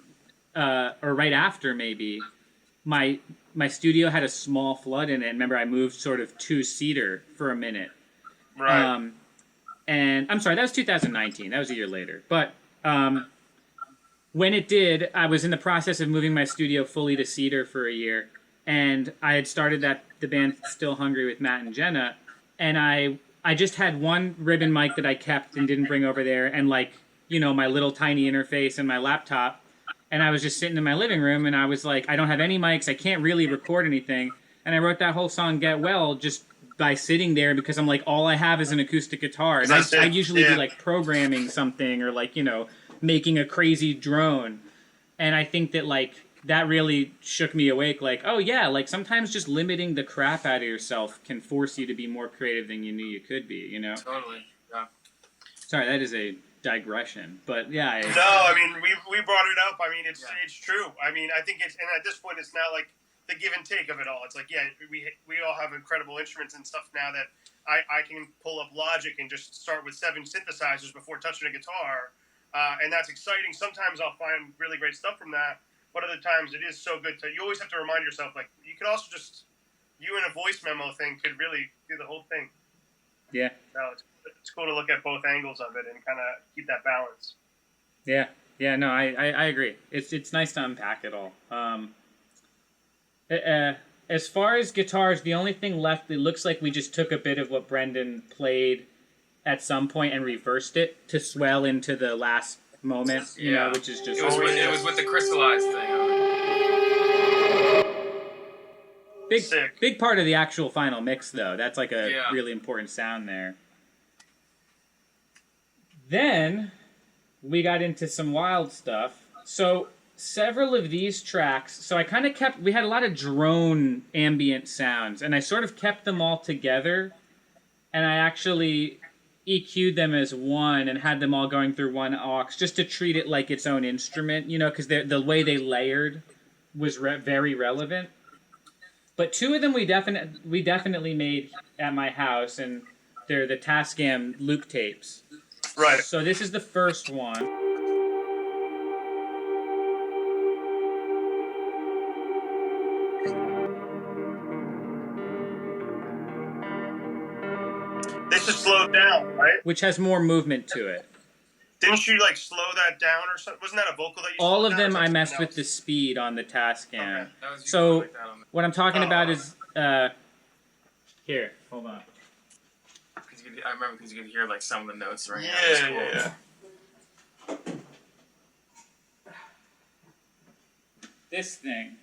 or right after maybe, my studio had a small flood in it. Remember, I moved sort of two-seater for a minute. Right. And I'm sorry, that was 2019. That was a year later. But when it did, I was in the process of moving my studio fully to cedar for a year. And I had started the band Still Hungry with Matt and Jenna. And I just had one ribbon mic that I kept and didn't bring over there. And my little tiny interface and my laptop. And I was just sitting in my living room, and I was like, I don't have any mics. I can't really record anything. And I wrote that whole song, Get Well, just by sitting there because I'm like, all I have is an acoustic guitar. And I usually be like programming something or like, making a crazy drone. And I think that like that really shook me awake. Like, oh yeah, like sometimes just limiting the crap out of yourself can force you to be more creative than you knew you could be, Totally, yeah. Sorry, that is a digression, but yeah. No, I mean, we brought it up. I mean, it's true. I mean, I think and at this point, it's now like the give and take of it all. It's like, we all have incredible instruments and stuff now that I can pull up Logic and just start with 7 synthesizers before touching a guitar, and that's exciting. Sometimes I'll find really great stuff from that, but other times it is so good you always have to remind yourself, like, you could also just, you and a voice memo thing could really do the whole thing. Yeah. No, it's cool to look at both angles of it and kind of keep that balance. Yeah, no, I agree. It's nice to unpack it all. As far as guitars, the only thing left, it looks like we just took a bit of what Brendan played at some point and reversed it to swell into the last moment, which is just... It was with the crystallized thing. Big part of the actual final mix, though. That's like a really important sound there. Then we got into some wild stuff. So several of these tracks, so I kind of we had a lot of drone ambient sounds, and I sort of kept them all together, and I actually EQ'd them as one and had them all going through one aux, just to treat it like its own instrument, because the way they layered was very relevant. But 2 of them we definitely made at my house, and they're the Tascam loop tapes. Right. So this is the first one. This is slowed down, right? Which has more movement to it. Didn't you like slow that down or something? Wasn't that a vocal that you All slowed of down, them or I messed something with else? the speed on the Tascam. Okay. So what I'm talking about is here, hold on. I remember because you could hear like some of the notes right Yeah. This thing.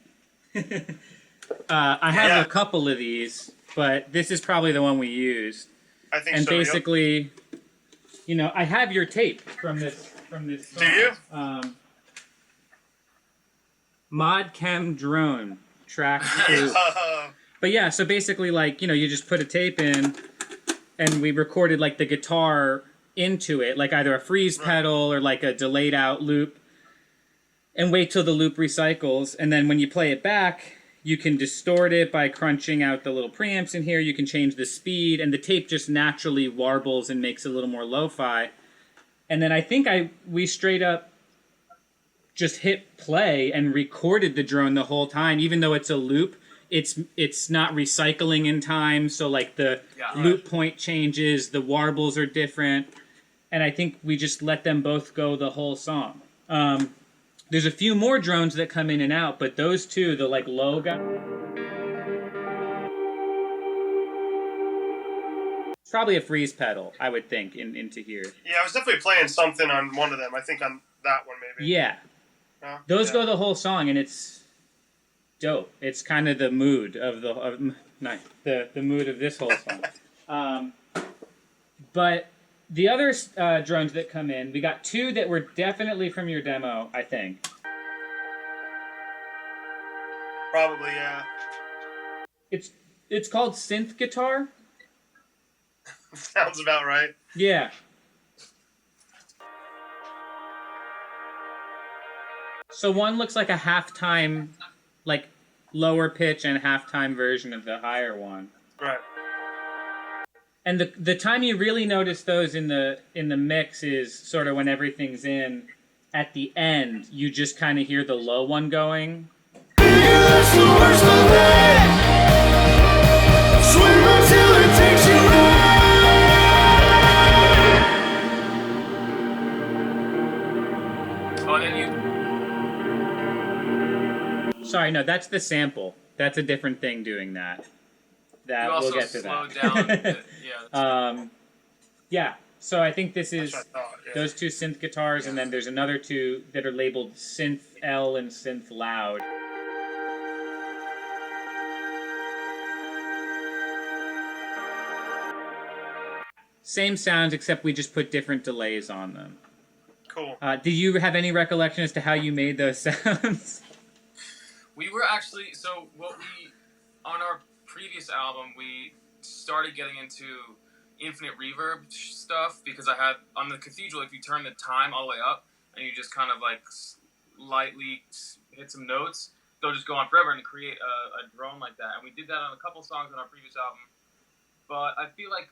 I have a couple of these, but this is probably the one we used. I think and so. Basically, I have your tape from this song. Do you? Mod Chem Drone track 2. But yeah, so basically, like, you just put a tape in, and we recorded like the guitar into it, like either a freeze pedal or like a delayed out loop, and wait till the loop recycles. And then when you play it back, you can distort it by crunching out the little preamps in here. You can change the speed, and the tape just naturally warbles and makes it a little more lo-fi. And then I think we straight up just hit play and recorded the drone the whole time, even though it's a loop. It's not recycling in time, so like the loop point changes, the warbles are different, and I think we just let them both go the whole song. There's a few more drones that come in and out, but those two, the like low guy, it's probably a freeze pedal, I would think, into here. Yeah, I was definitely playing something on one of them. I think on that one maybe. Yeah, those go the whole song, and it's dope. It's kind of the mood of the mood of this whole song. But the other drones that come in, we got two that were definitely from your demo, I think. Probably, yeah. It's called synth guitar. Sounds about right. Yeah. So one looks like a halftime, like lower pitch and halftime version of the higher one. Right. And the time you really notice those in the mix is sort of when everything's in. At the end, you just kind of hear the low one going. Sorry, no, that's the sample. That's a different thing doing that. That we'll get to that. Down a bit. Yeah. So I think this is those two synth guitars, and then there's another two that are labeled Synth L and Synth Loud. Same sounds, except we just put different delays on them. Cool. Do you have any recollection as to how you made those sounds? We were actually, on our previous album, we started getting into infinite reverb stuff because I had, on the Cathedral, if you turn the time all the way up and you just kind of like lightly hit some notes, they'll just go on forever and create a drone like that. And we did that on a couple songs on our previous album. But I feel like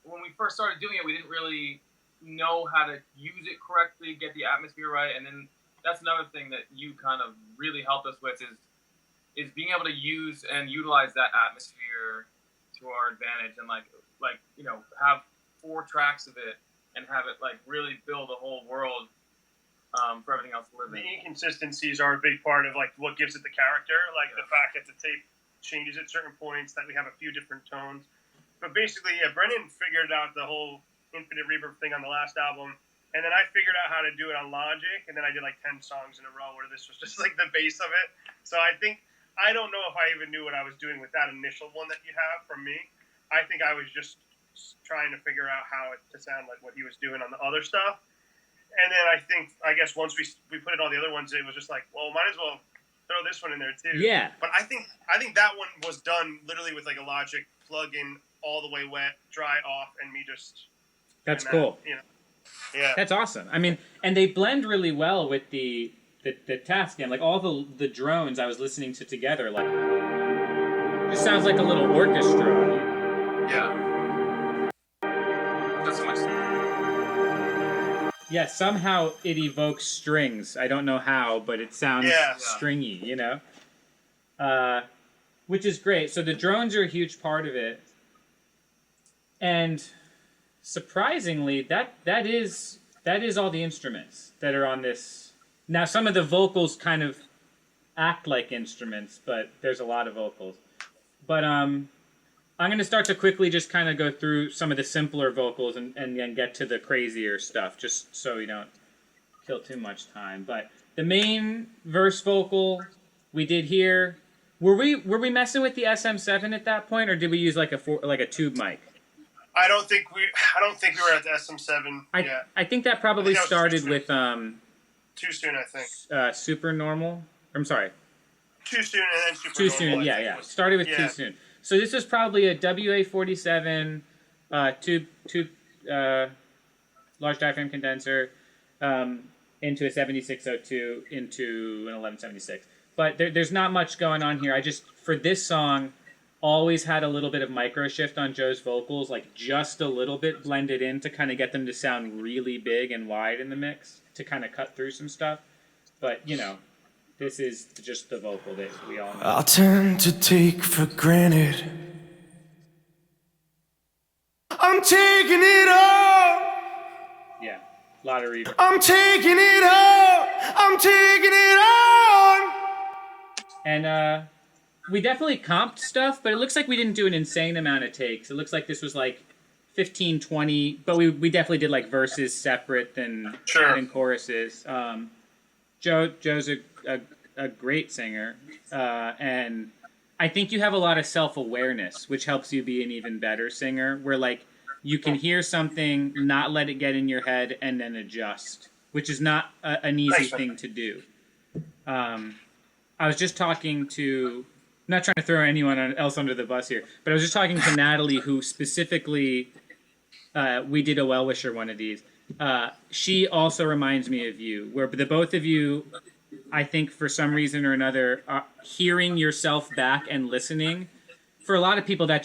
when we first started doing it, we didn't really know how to use it correctly, get the atmosphere right, and then that's another thing that you kind of really helped us with is being able to use and utilize that atmosphere to our advantage, and like have 4 tracks of it and have it like really build a whole world for everything else to live in. The inconsistencies are a big part of like what gives it the character, like the fact that the tape changes at certain points, that we have a few different tones. But basically, Brennan figured out the whole infinite reverb thing on the last album, and then I figured out how to do it on Logic, and then I did like 10 songs in a row where this was just like the base of it. So I don't know if I even knew what I was doing with that initial one that you have from me. I think I was just trying to figure out how it to sound like what he was doing on the other stuff. And then I guess once we put in all the other ones, it was just like, well, might as well throw this one in there too. Yeah. But I think that one was done literally with like a Logic plug-in, all the way wet, dry off, and me just. That's cool. Yeah. That's awesome. I mean, and they blend really well with the Tascam. Like all the drones I was listening to together, like it just sounds like a little orchestra. Yeah. Not so much. Yeah, somehow it evokes strings. I don't know how, but it sounds stringy, you know? Which is great. So the drones are a huge part of it. And surprisingly, that is all the instruments that are on this. Now, some of the vocals kind of act like instruments, but there's a lot of vocals. But I'm going to start to quickly just kind of go through some of the simpler vocals and then get to the crazier stuff, just so we don't kill too much time. But the main verse vocal we did here, were we messing with the SM7 at that point, or did we use like a tube mic? I don't think we were at the SM7 yet. I think that probably started with too soon, I think. Super Normal. I'm sorry. Too soon and then Super Too Normal. soon, yeah. Started with Too Soon. So this was probably a WA-47 Tube large diaphragm condenser into a 7602 into an 1176. But there's not much going on here. I just, for this song, always had a little bit of micro shift on Joe's vocals, like just a little bit blended in to kind of get them to sound really big and wide in the mix to kind of cut through some stuff. But, you know, this is just the vocal that we all know. I'll tend to take for granted I'm taking it all. Yeah, a lot of reverb. I'm taking it all. I'm taking it all. And we definitely comped stuff, but it looks like we didn't do an insane amount of takes. It looks like this was like 15, 20, but we definitely did like verses separate than choruses. Joe's a great singer, and I think you have a lot of self-awareness, which helps you be an even better singer, where like you can hear something, not let it get in your head, and then adjust, which is not an easy thing to do. I was just talking to, not trying to throw anyone else under the bus here, but I was just talking to Natalie, who specifically, we did a well-wisher one of these. She also reminds me of you, where the both of you, I think for some reason or another, hearing yourself back and listening. For a lot of people, that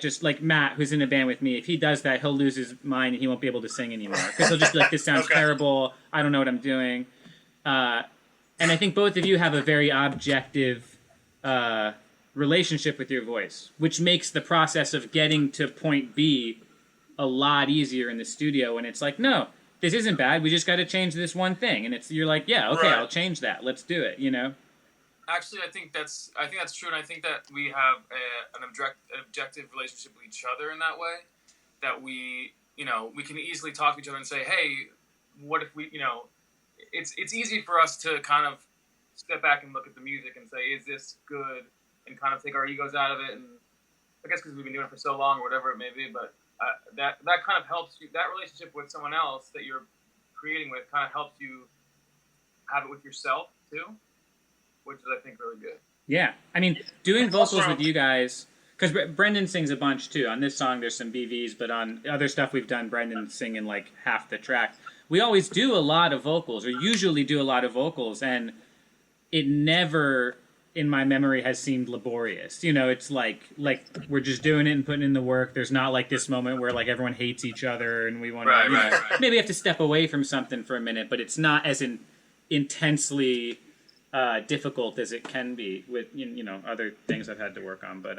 just like Matt, who's in a band with me, if he does that, he'll lose his mind and he won't be able to sing anymore because he'll just be like, "This sounds terrible. I don't know what I'm doing." And I think both of you have a very objective relationship with your voice, which makes the process of getting to point B a lot easier in the studio. And it's like, no, this isn't bad. We just got to change this one thing. And you're like, yeah, okay, I'll change that. Let's do it. You know. Actually, I think that's true, and I think that we have an objective relationship with each other in that way. That we can easily talk to each other and say, hey, what if we, it's easy for us to kind of step back and look at the music and say, is this good, and kind of take our egos out of it. And I guess because we've been doing it for so long, or whatever it may be, but that kind of helps you. That relationship with someone else that you're creating with kind of helps you have it with yourself too, which is, I think, really good. Yeah. I mean, doing vocals with you guys, because Brendan sings a bunch, too. On this song, there's some BVs, but on other stuff we've done, Brendan's singing, like, half the track. We always do a lot of vocals, or usually do a lot of vocals, and it never, in my memory, has seemed laborious. You know, it's like we're just doing it and putting in the work. There's not, like, this moment where, like, everyone hates each other, and we want to, right. maybe have to step away from something for a minute, but it's not as intensely difficult as it can be with other things I've had to work on. But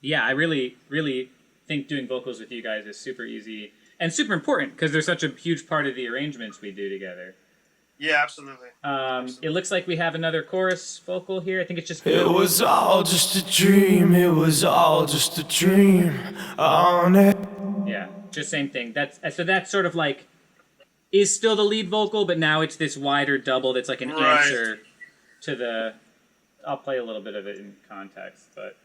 yeah, I really, really think doing vocals with you guys is super easy and super important because they're such a huge part of the arrangements we do together. Yeah, absolutely. It looks like we have another chorus vocal here. I think it's just. It was all just a dream. It was all just a dream. On it. Yeah, just same thing. That's sort of like. Is still the lead vocal, but now it's this wider double that's like an answer to the... I'll play a little bit of it in context, but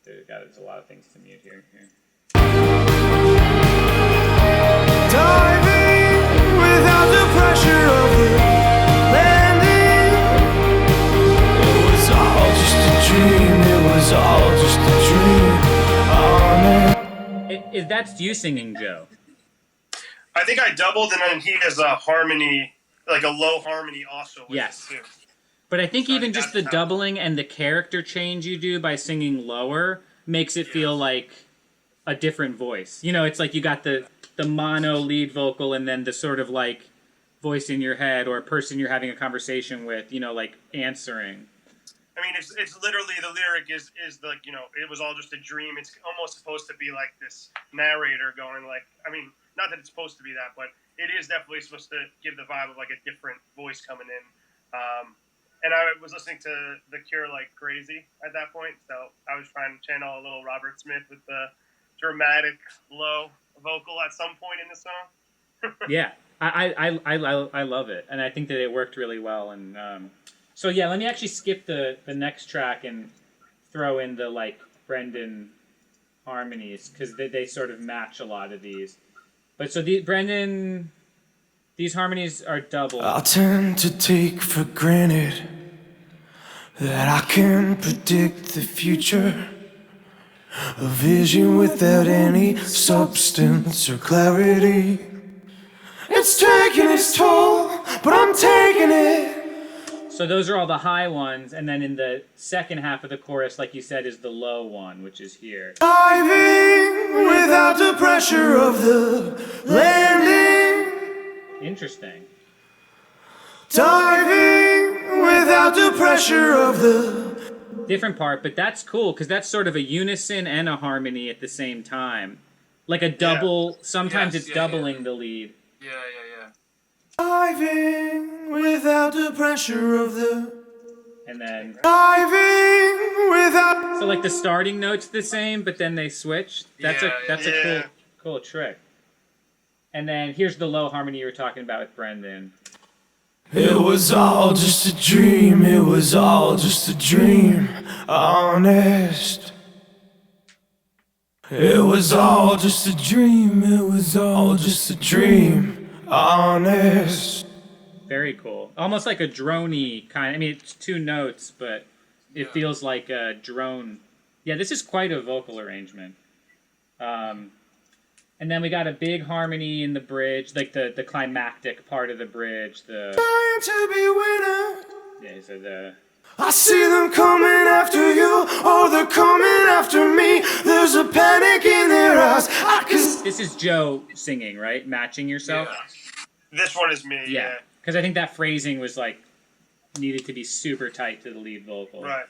there's a lot of things to mute here. Diving without the pressure of the landing. It was all just a dream. It was all just a dream. That's you singing, Joe. I think I doubled, and then he has a harmony, like a low harmony also. Yes. Too. But I think even just the doubling and the character change you do by singing lower makes it feel like a different voice. You know, it's like you got the mono lead vocal and then the sort of like voice in your head or a person you're having a conversation with, like answering. I mean, it's literally the lyric is like, it was all just a dream. It's almost supposed to be like this narrator going like, I mean, not that it's supposed to be that, but it is definitely supposed to give the vibe of like a different voice coming in. And I was listening to The Cure like crazy at that point, so I was trying to channel a little Robert Smith with the dramatic low vocal at some point in the song. Yeah, I love it, and I think that it worked really well. And so yeah, let me actually skip the next track and throw in the like Brendan harmonies because they sort of match a lot of these. But so Brendan, these harmonies are double. I'll tend to take for granted that I can predict the future. A vision without any substance or clarity. It's taking its toll, but I'm taking it. So those are all the high ones, and then in the second half of the chorus, like you said, is the low one, which is here. Diving without the pressure of the landing. Interesting. Diving without the pressure of the... Different part, but that's cool, because that's sort of a unison and a harmony at the same time. Like a double, sometimes it's doubling the lead. Yeah. Diving without the pressure of the... And then... Diving without... So like the starting note's the same, but then they switch. That's a cool trick. And then here's the low harmony you were talking about with Brendan. It was all just a dream, it was all just a dream, honest. It was all just a dream, it was all just a dream, honest. Very cool. Almost like a drone-y kind. I mean, it's two notes, but it feels like a drone. Yeah, this is quite a vocal arrangement. And then we got a big harmony in the bridge, like the climactic part of the bridge. Trying to be winner. Yeah, so the... I see them coming after you, oh, they're coming after me. There's a panic in their eyes. This is Joe singing, right? Matching yourself? Yeah. This one is me, yeah. Because I think that phrasing was like, needed to be super tight to the lead vocal. Right.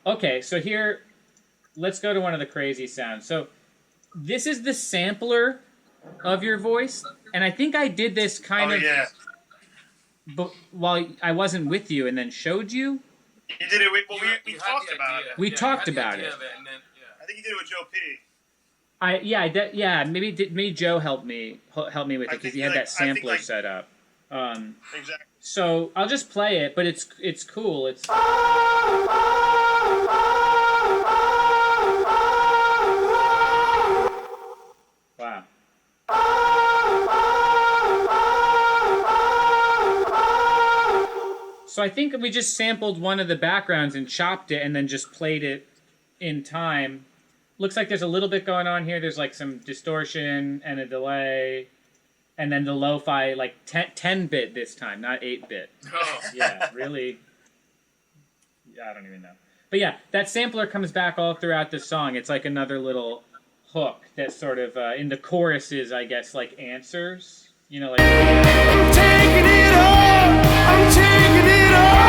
Okay, so here, let's go to one of the crazy sounds. So this is the sampler of your voice, and I think I did this kind of... But while I wasn't with you and then showed you? You did it with... Well, we talked about it. We talked about it. I think you did it with Joe P. Maybe Joe helped me with it because he had that sampler set up. Exactly. So I'll just play it, but it's cool. It's... Wow. So I think we just sampled one of the backgrounds and chopped it and then just played it in time. Looks like there's a little bit going on here. There's like some distortion and a delay. And then the lo-fi, like 10-bit this time, not 8-bit. Oh. Yeah, really. I don't even know. But yeah, that sampler comes back all throughout the song. It's like another little hook that sort of, in the choruses, I guess, like answers. You know, like... I'm taking it all, I'm taking it all.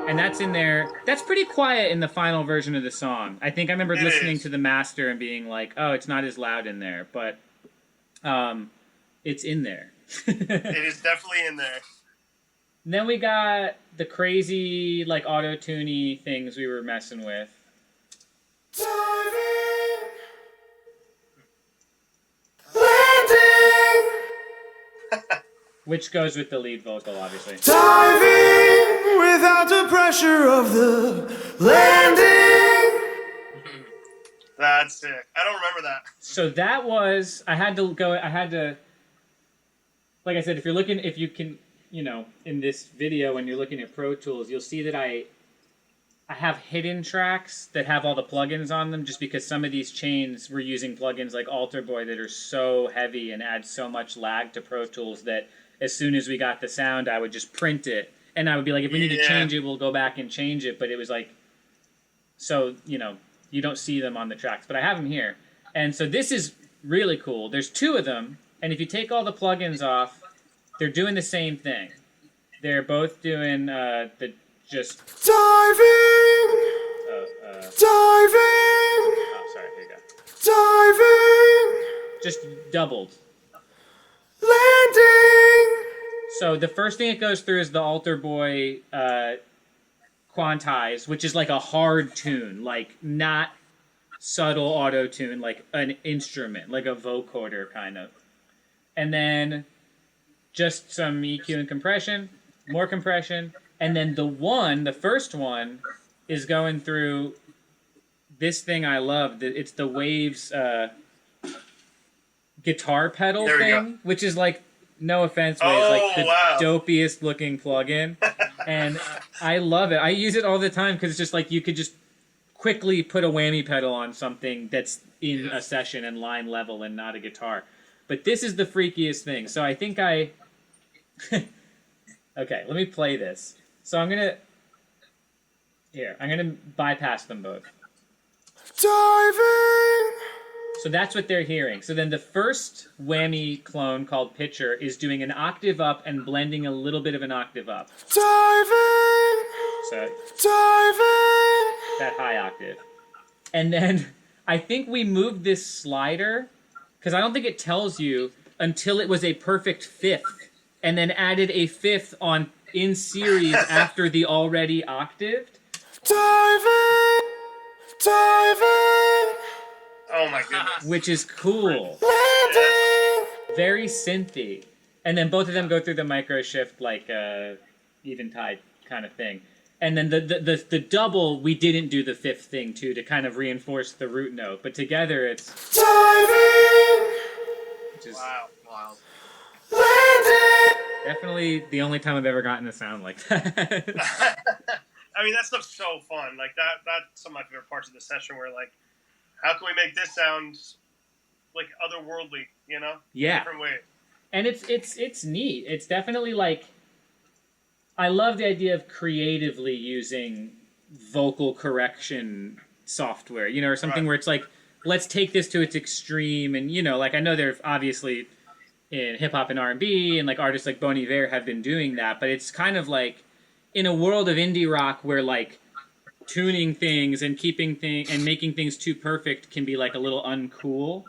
And that's in there. That's pretty quiet in the final version of the song. I think I remember listening to the master and being like, oh, it's not as loud in there. But it's in there. It is definitely in there. And then we got the crazy, like, auto-tune-y things we were messing with. Diving, landing, Which goes with the lead vocal, obviously. diving without the pressure of the landing. That's sick. I don't remember that. So that was... I had to... Like I said, if you can, you know, in this video, when you're looking at Pro Tools, you'll see that I have hidden tracks that have all the plugins on them just because some of these chains were using plugins like Alter Boy that are so heavy and add so much lag to Pro Tools that as soon as we got the sound, I would just print it. And I would be like, if we need to change it, we'll go back and change it. But it was like, so, you know, you don't see them on the tracks. But I have them here. And so this is really cool. There's two of them. And if you take all the plugins off, they're doing the same thing. They're both doing the just... Diving, diving, Oh, sorry, here you go. diving, Just doubled. landing. So the first thing it goes through is the Alter Boy Quantize, which is like a hard tune, like not subtle auto-tune, like an instrument, like a vocoder kind of. And then just some EQ and compression, more compression, and then the first one, is going through this thing I love. It's the Waves guitar pedal thing, which is like, no offense, Waves, like the dopiest looking plugin. And I love it. I use it all the time because it's just like you could just quickly put a whammy pedal on something that's in a session and line level and not a guitar. But this is the freakiest thing. So I think I... Okay, let me play this. So I'm going to bypass them both. Diving. So that's what they're hearing. So then the first whammy clone called Pitcher is doing an octave up and blending a little bit of an octave up. Diving. So Diving. that high octave. And then I think we moved this slider, because I don't think it tells you until it was a perfect fifth, and then added a fifth on in series after the already octaved. Diving. Diving. Oh my goodness. Which is cool. Landing. Very synthy. And then both of them go through the micro shift like Eventide kind of thing. And then the double, we didn't do the fifth thing too to kind of reinforce the root note. But together it's... Diving. Which is Wow. Landing. definitely the only time I've ever gotten a sound like that. I mean, that stuff's so fun. Like that's some of my favorite parts of the session where like, how can we make this sound like otherworldly, you know? Yeah. Different ways. And it's neat. It's definitely like, I love the idea of creatively using vocal correction software, you know, or something where it's like, let's take this to its extreme. And, you know, like I know there's obviously in hip hop and R&B and like artists like Bon Iver have been doing that, but it's kind of like in a world of indie rock where like tuning things and keeping things and making things too perfect can be like a little uncool.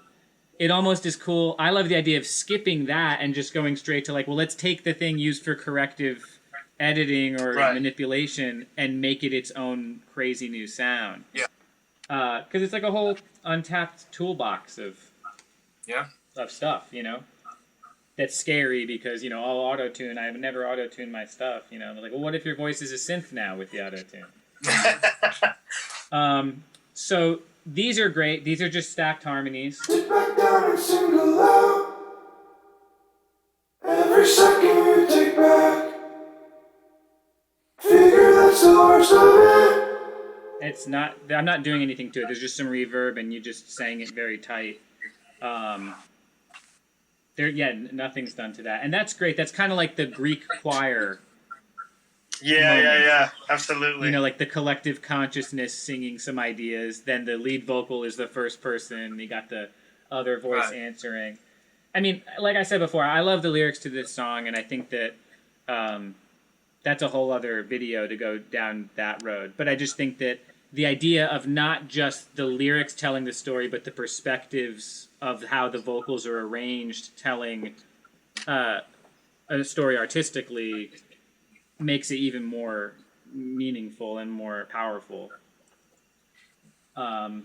It almost is cool. I love the idea of skipping that and just going straight to like, well, let's take the thing used for corrective editing or manipulation and make it its own crazy new sound. Yeah. Because it's like a whole untapped toolbox of stuff, you know? That's scary because, you know, all auto-tune. I've never auto-tuned my stuff, you know? They're like, well, what if your voice is a synth now with the auto-tune? So these are great. These are just stacked harmonies. Sit back down and single out. Every second you take back. Figure that's the worst of it. It's not. I'm not doing anything to it. There's just some reverb, and you just sang it very tight. Nothing's done to that, and that's great. That's kind of like the Greek choir. Yeah, absolutely. You know, like the collective consciousness singing some ideas. Then the lead vocal is the first person. You got the other voice answering. I mean, like I said before, I love the lyrics to this song, and I think that that's a whole other video to go down that road. But I just think that the idea of not just the lyrics telling the story, but the perspectives of how the vocals are arranged telling a story artistically makes it even more meaningful and more powerful. And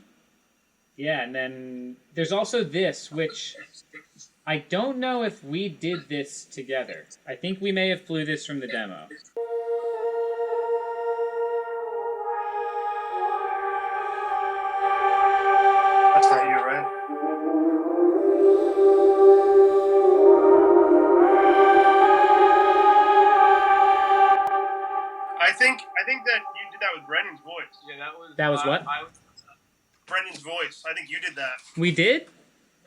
then there's also this, which I don't know if we did this together. I think we may have flew this from the demo. That's not you, right? I think that you did that with Brendan's voice. Yeah, That was what? Brendan's voice. I think you did that. We did?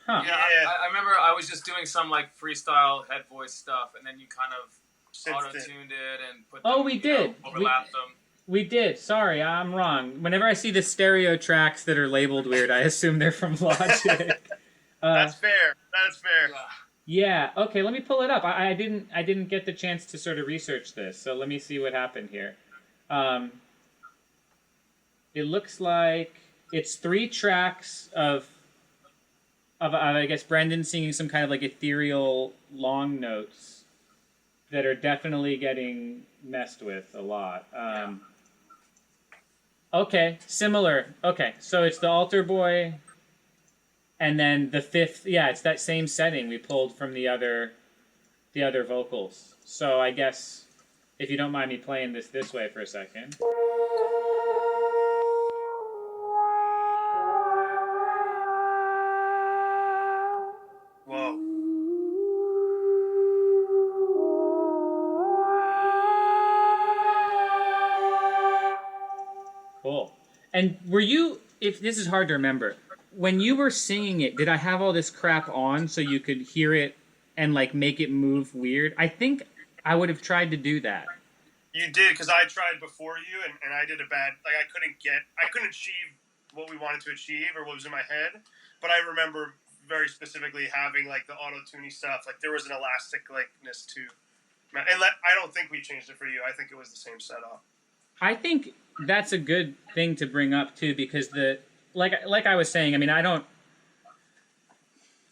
Huh. Yeah, I remember I was just doing some like freestyle head voice stuff, and then you kind of auto-tuned it and put them, we did. Overlapped them. We did. Sorry, I'm wrong. Whenever I see the stereo tracks that are labeled weird, I assume they're from Logic. That's fair. That's fair. Yeah. Okay. Let me pull it up. I didn't get the chance to sort of research this, so let me see what happened here. It looks like it's 3 tracks of I guess Brendan singing some kind of like ethereal long notes that are definitely getting messed with a lot. Okay, similar. Okay, so it's the altar boy, and then the 5th. Yeah, it's that same setting we pulled from the other vocals. So I guess if you don't mind me playing this way for a second. Whoa. Cool. And were you, if this is hard to remember, when you were singing it, did I have all this crap on so you could hear it and like make it move weird? I think I would have tried to do that. You did, because I tried before you, and I did a bad, like I couldn't achieve what we wanted to achieve or what was in my head, but I remember very specifically having like the auto-tuny stuff, like there was an elastic likeness to, and I don't think we changed it for you. I think it was the same setup. I think that's a good thing to bring up too, because like I was saying, I mean, I don't,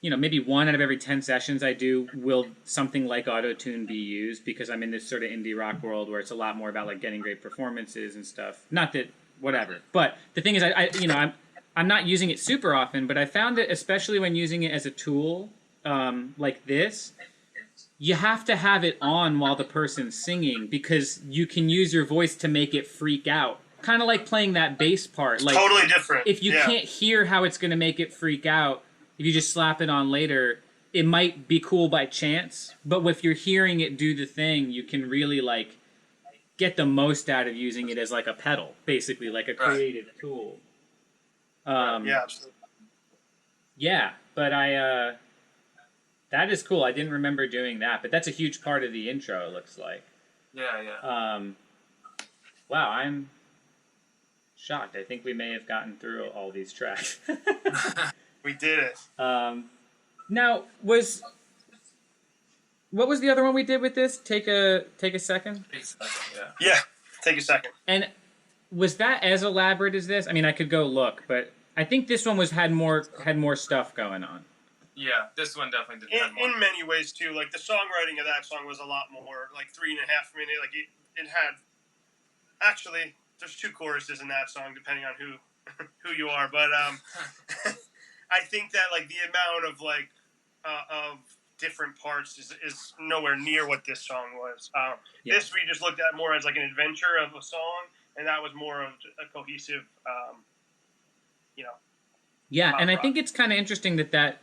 maybe 1 out of every 10 sessions I do will something like auto-tune be used, because I'm in this sort of indie rock world where it's a lot more about like getting great performances and stuff. Not that whatever, but the thing is, I'm not using it super often, but I found that especially when using it as a tool like this, you have to have it on while the person's singing, because you can use your voice to make it freak out. Kind of like playing that bass part. Like, totally different. If you can't hear how it's going to make it freak out, if you just slap it on later, it might be cool by chance. But if you're hearing it do the thing, you can really like get the most out of using it as like a pedal, basically, like a creative tool. Yeah, absolutely. Yeah, but that is cool. I didn't remember doing that, but that's a huge part of the intro, it looks like. Yeah. Wow, I'm shocked. I think we may have gotten through all these tracks. We did it. Now, what was the other one we did with this? Take a second? Yeah, take a second. And was that as elaborate as this? I mean, I could go look, but I think this one had more stuff going on. Yeah, this one definitely did. In many ways too. Like the songwriting of that song was a lot more, like 3.5 minutes. Like it had. Actually, there's 2 choruses in that song, depending on who you are. But I think that like the amount of like of different parts is nowhere near what this song was. This we just looked at more as like an adventure of a song, and that was more of a cohesive, Yeah, and I think it's kind of interesting that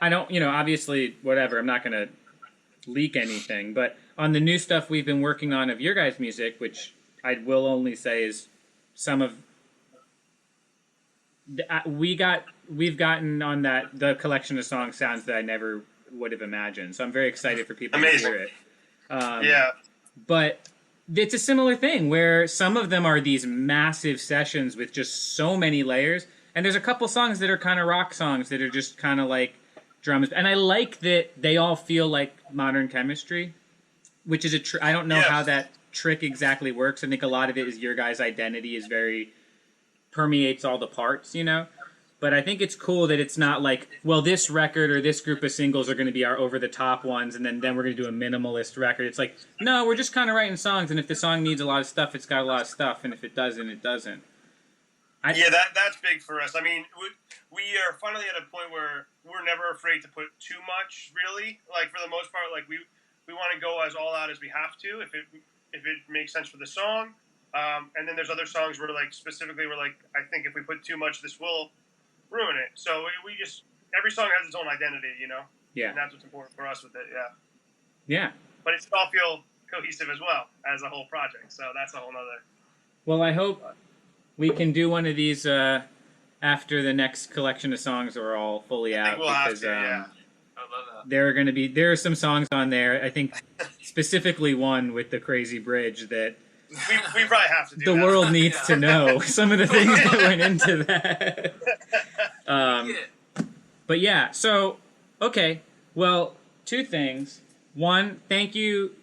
I don't, obviously, whatever, I'm not going to leak anything, but on the new stuff we've been working on of your guys' music, which I will only say is some of we've gotten on the collection of songs sounds that I never would have imagined. So I'm very excited for people to hear it. Yeah. But it's a similar thing where some of them are these massive sessions with just so many layers, and there's a couple songs that are kind of rock songs that are just kind of like drums. And I like that they all feel like Modern Chemistry, which is I don't know how that trick exactly works. I think a lot of it is your guys' identity is permeates all the parts, But I think it's cool that it's not like, well, this record or this group of singles are going to be our over-the-top ones, and then we're going to do a minimalist record. It's like, no, we're just kind of writing songs, and if the song needs a lot of stuff, it's got a lot of stuff, and if it doesn't, it doesn't. That's big for us. I mean, we are finally at a point where we're never afraid to put too much, really. Like, for the most part, like, we want to go as all out as we have to, if it makes sense for the song. And then there's other songs where, like, specifically we're like, I think if we put too much, this will ruin it. So we just, every song has its own identity, Yeah. And that's what's important for us with it, Yeah. But it's all feel cohesive as well as a whole project. So that's a whole nother. Well, I hope we can do one of these after the next collection of songs are all fully out. I think we'll have to, yeah. I love that. There are some songs on there, I think specifically one with the crazy bridge that we probably have to do the that. world needs to know some of the things that went into that. But yeah, so, okay. Well, 2 things. One, thank you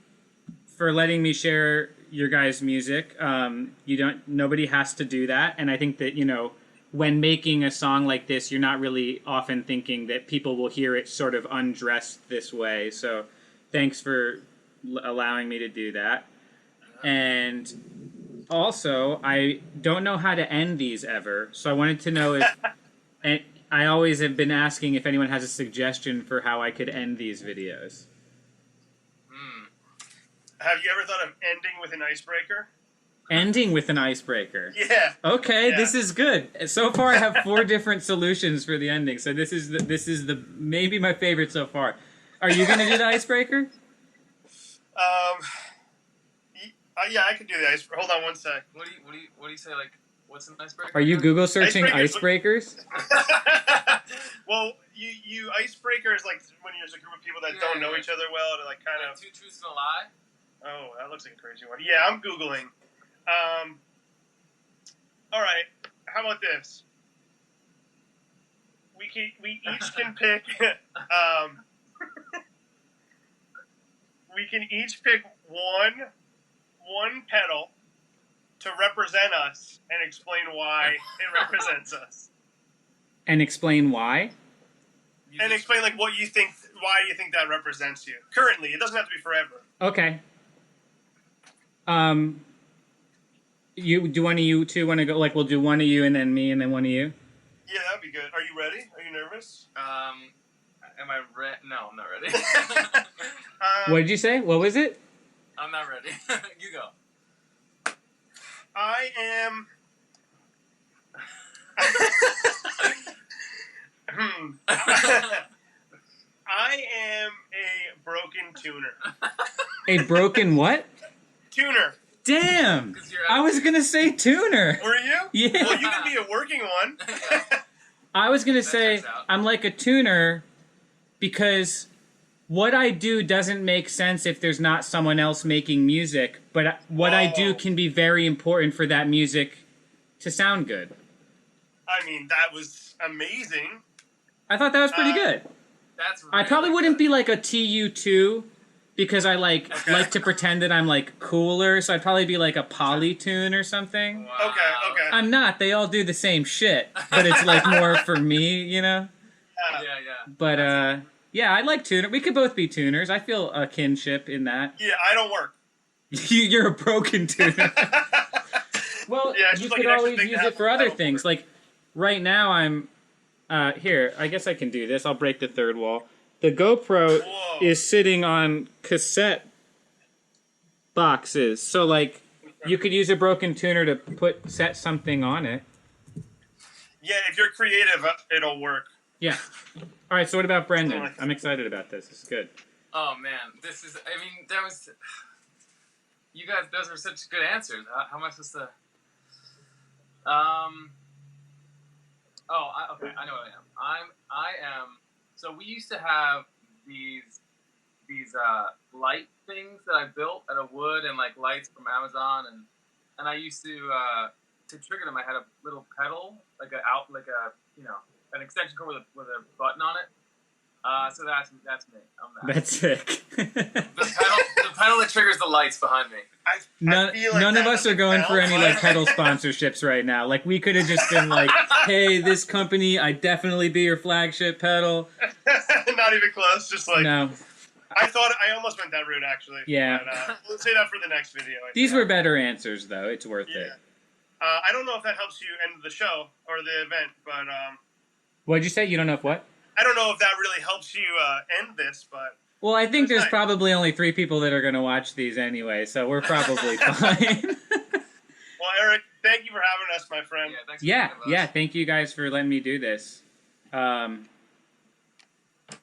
for letting me share your guys' music. Nobody has to do that. And I think that, when making a song like this, you're not really often thinking that people will hear it sort of undressed this way. So thanks for allowing me to do that. And also, I don't know how to end these ever, so I wanted to know if... and I always have been asking if anyone has a suggestion for how I could end these videos. Have you ever thought of ending with an icebreaker? Ending with an icebreaker? Yeah. Okay, This is good. So far I have 4 different solutions for the ending, so this is the maybe my favorite so far. Are you going to do the icebreaker? Yeah, I can do the icebreaker. Hold on one sec. What do you say? Like, What's an icebreaker? Are you Google searching icebreakers? Well, you icebreaker is like when there's a group of people that don't know each other well to like kind of. Two truths and a lie. Oh, that looks like a crazy one. Yeah, I'm Googling. All right. How about this? We each can pick. We can each pick one pedal to represent us and explain why it represents us. And explain why? And explain like what you think, why you think that represents you currently. It doesn't have to be forever. Okay. Do one of you two want to go? Like, we'll do one of you and then me and then one of you. Yeah, that'd be good. Are you ready? Are you nervous? Am I ready? No, I'm not ready. What did you say? What was it? I'm not ready. You go. I am. I am a broken tuner. A broken what? Tuner. Damn! I was gonna say tuner. Were you? Yeah. Well, you can be a working one. I was gonna say I'm like a tuner because what I do doesn't make sense if there's not someone else making music, but what I do can be very important for that music to sound good. I mean, that was amazing. I thought that was pretty good. That's really I probably wouldn't be like a TU2 because I like to pretend that I'm like cooler, so I'd probably be like a polytune or something. Wow. Okay. I'm not. They all do the same shit, but it's like more for me, you know? Yeah. But yeah, I like tuner. We could both be tuners. I feel a kinship in that. Yeah, I don't work. You're a broken tuner. Well, yeah, you like could an extra always thing to use have it for other metal things. Like right now, I'm here. I guess I can do this. I'll break the third wall. The GoPro is sitting on cassette boxes, so like you could use a broken tuner to set something on it. Yeah, if you're creative, it'll work. Yeah. All right. So what about Brendan? I'm excited about this. This is good. Oh man, this is. I mean, that was. You guys, those were such good answers. How am I supposed to? Okay. I know what I am. I am. So we used to have these light things that I built out of wood and like lights from Amazon, and I used to trigger them. I had a little pedal, like an extension cord with a button on it. So that's me. I'm that. That's sick. The pedal that triggers the lights behind me. None of us are going for any like pedal sponsorships right now. Like we could have just been like, "Hey, this company, I definitely be your flagship pedal." Not even close. Just like no. I almost went that route actually. Yeah. But, we'll say that for the next video. These were better answers though. It's worth it. I don't know if that helps you end the show or the event, but What'd you say? You don't know if what? I don't know if that really helps you end this, but. Well, I think there's probably only 3 people that are going to watch these anyway, so we're probably fine. Well, Eric, thank you for having us, my friend. Yeah, thanks for having us. Yeah, thank you guys for letting me do this.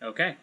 Okay.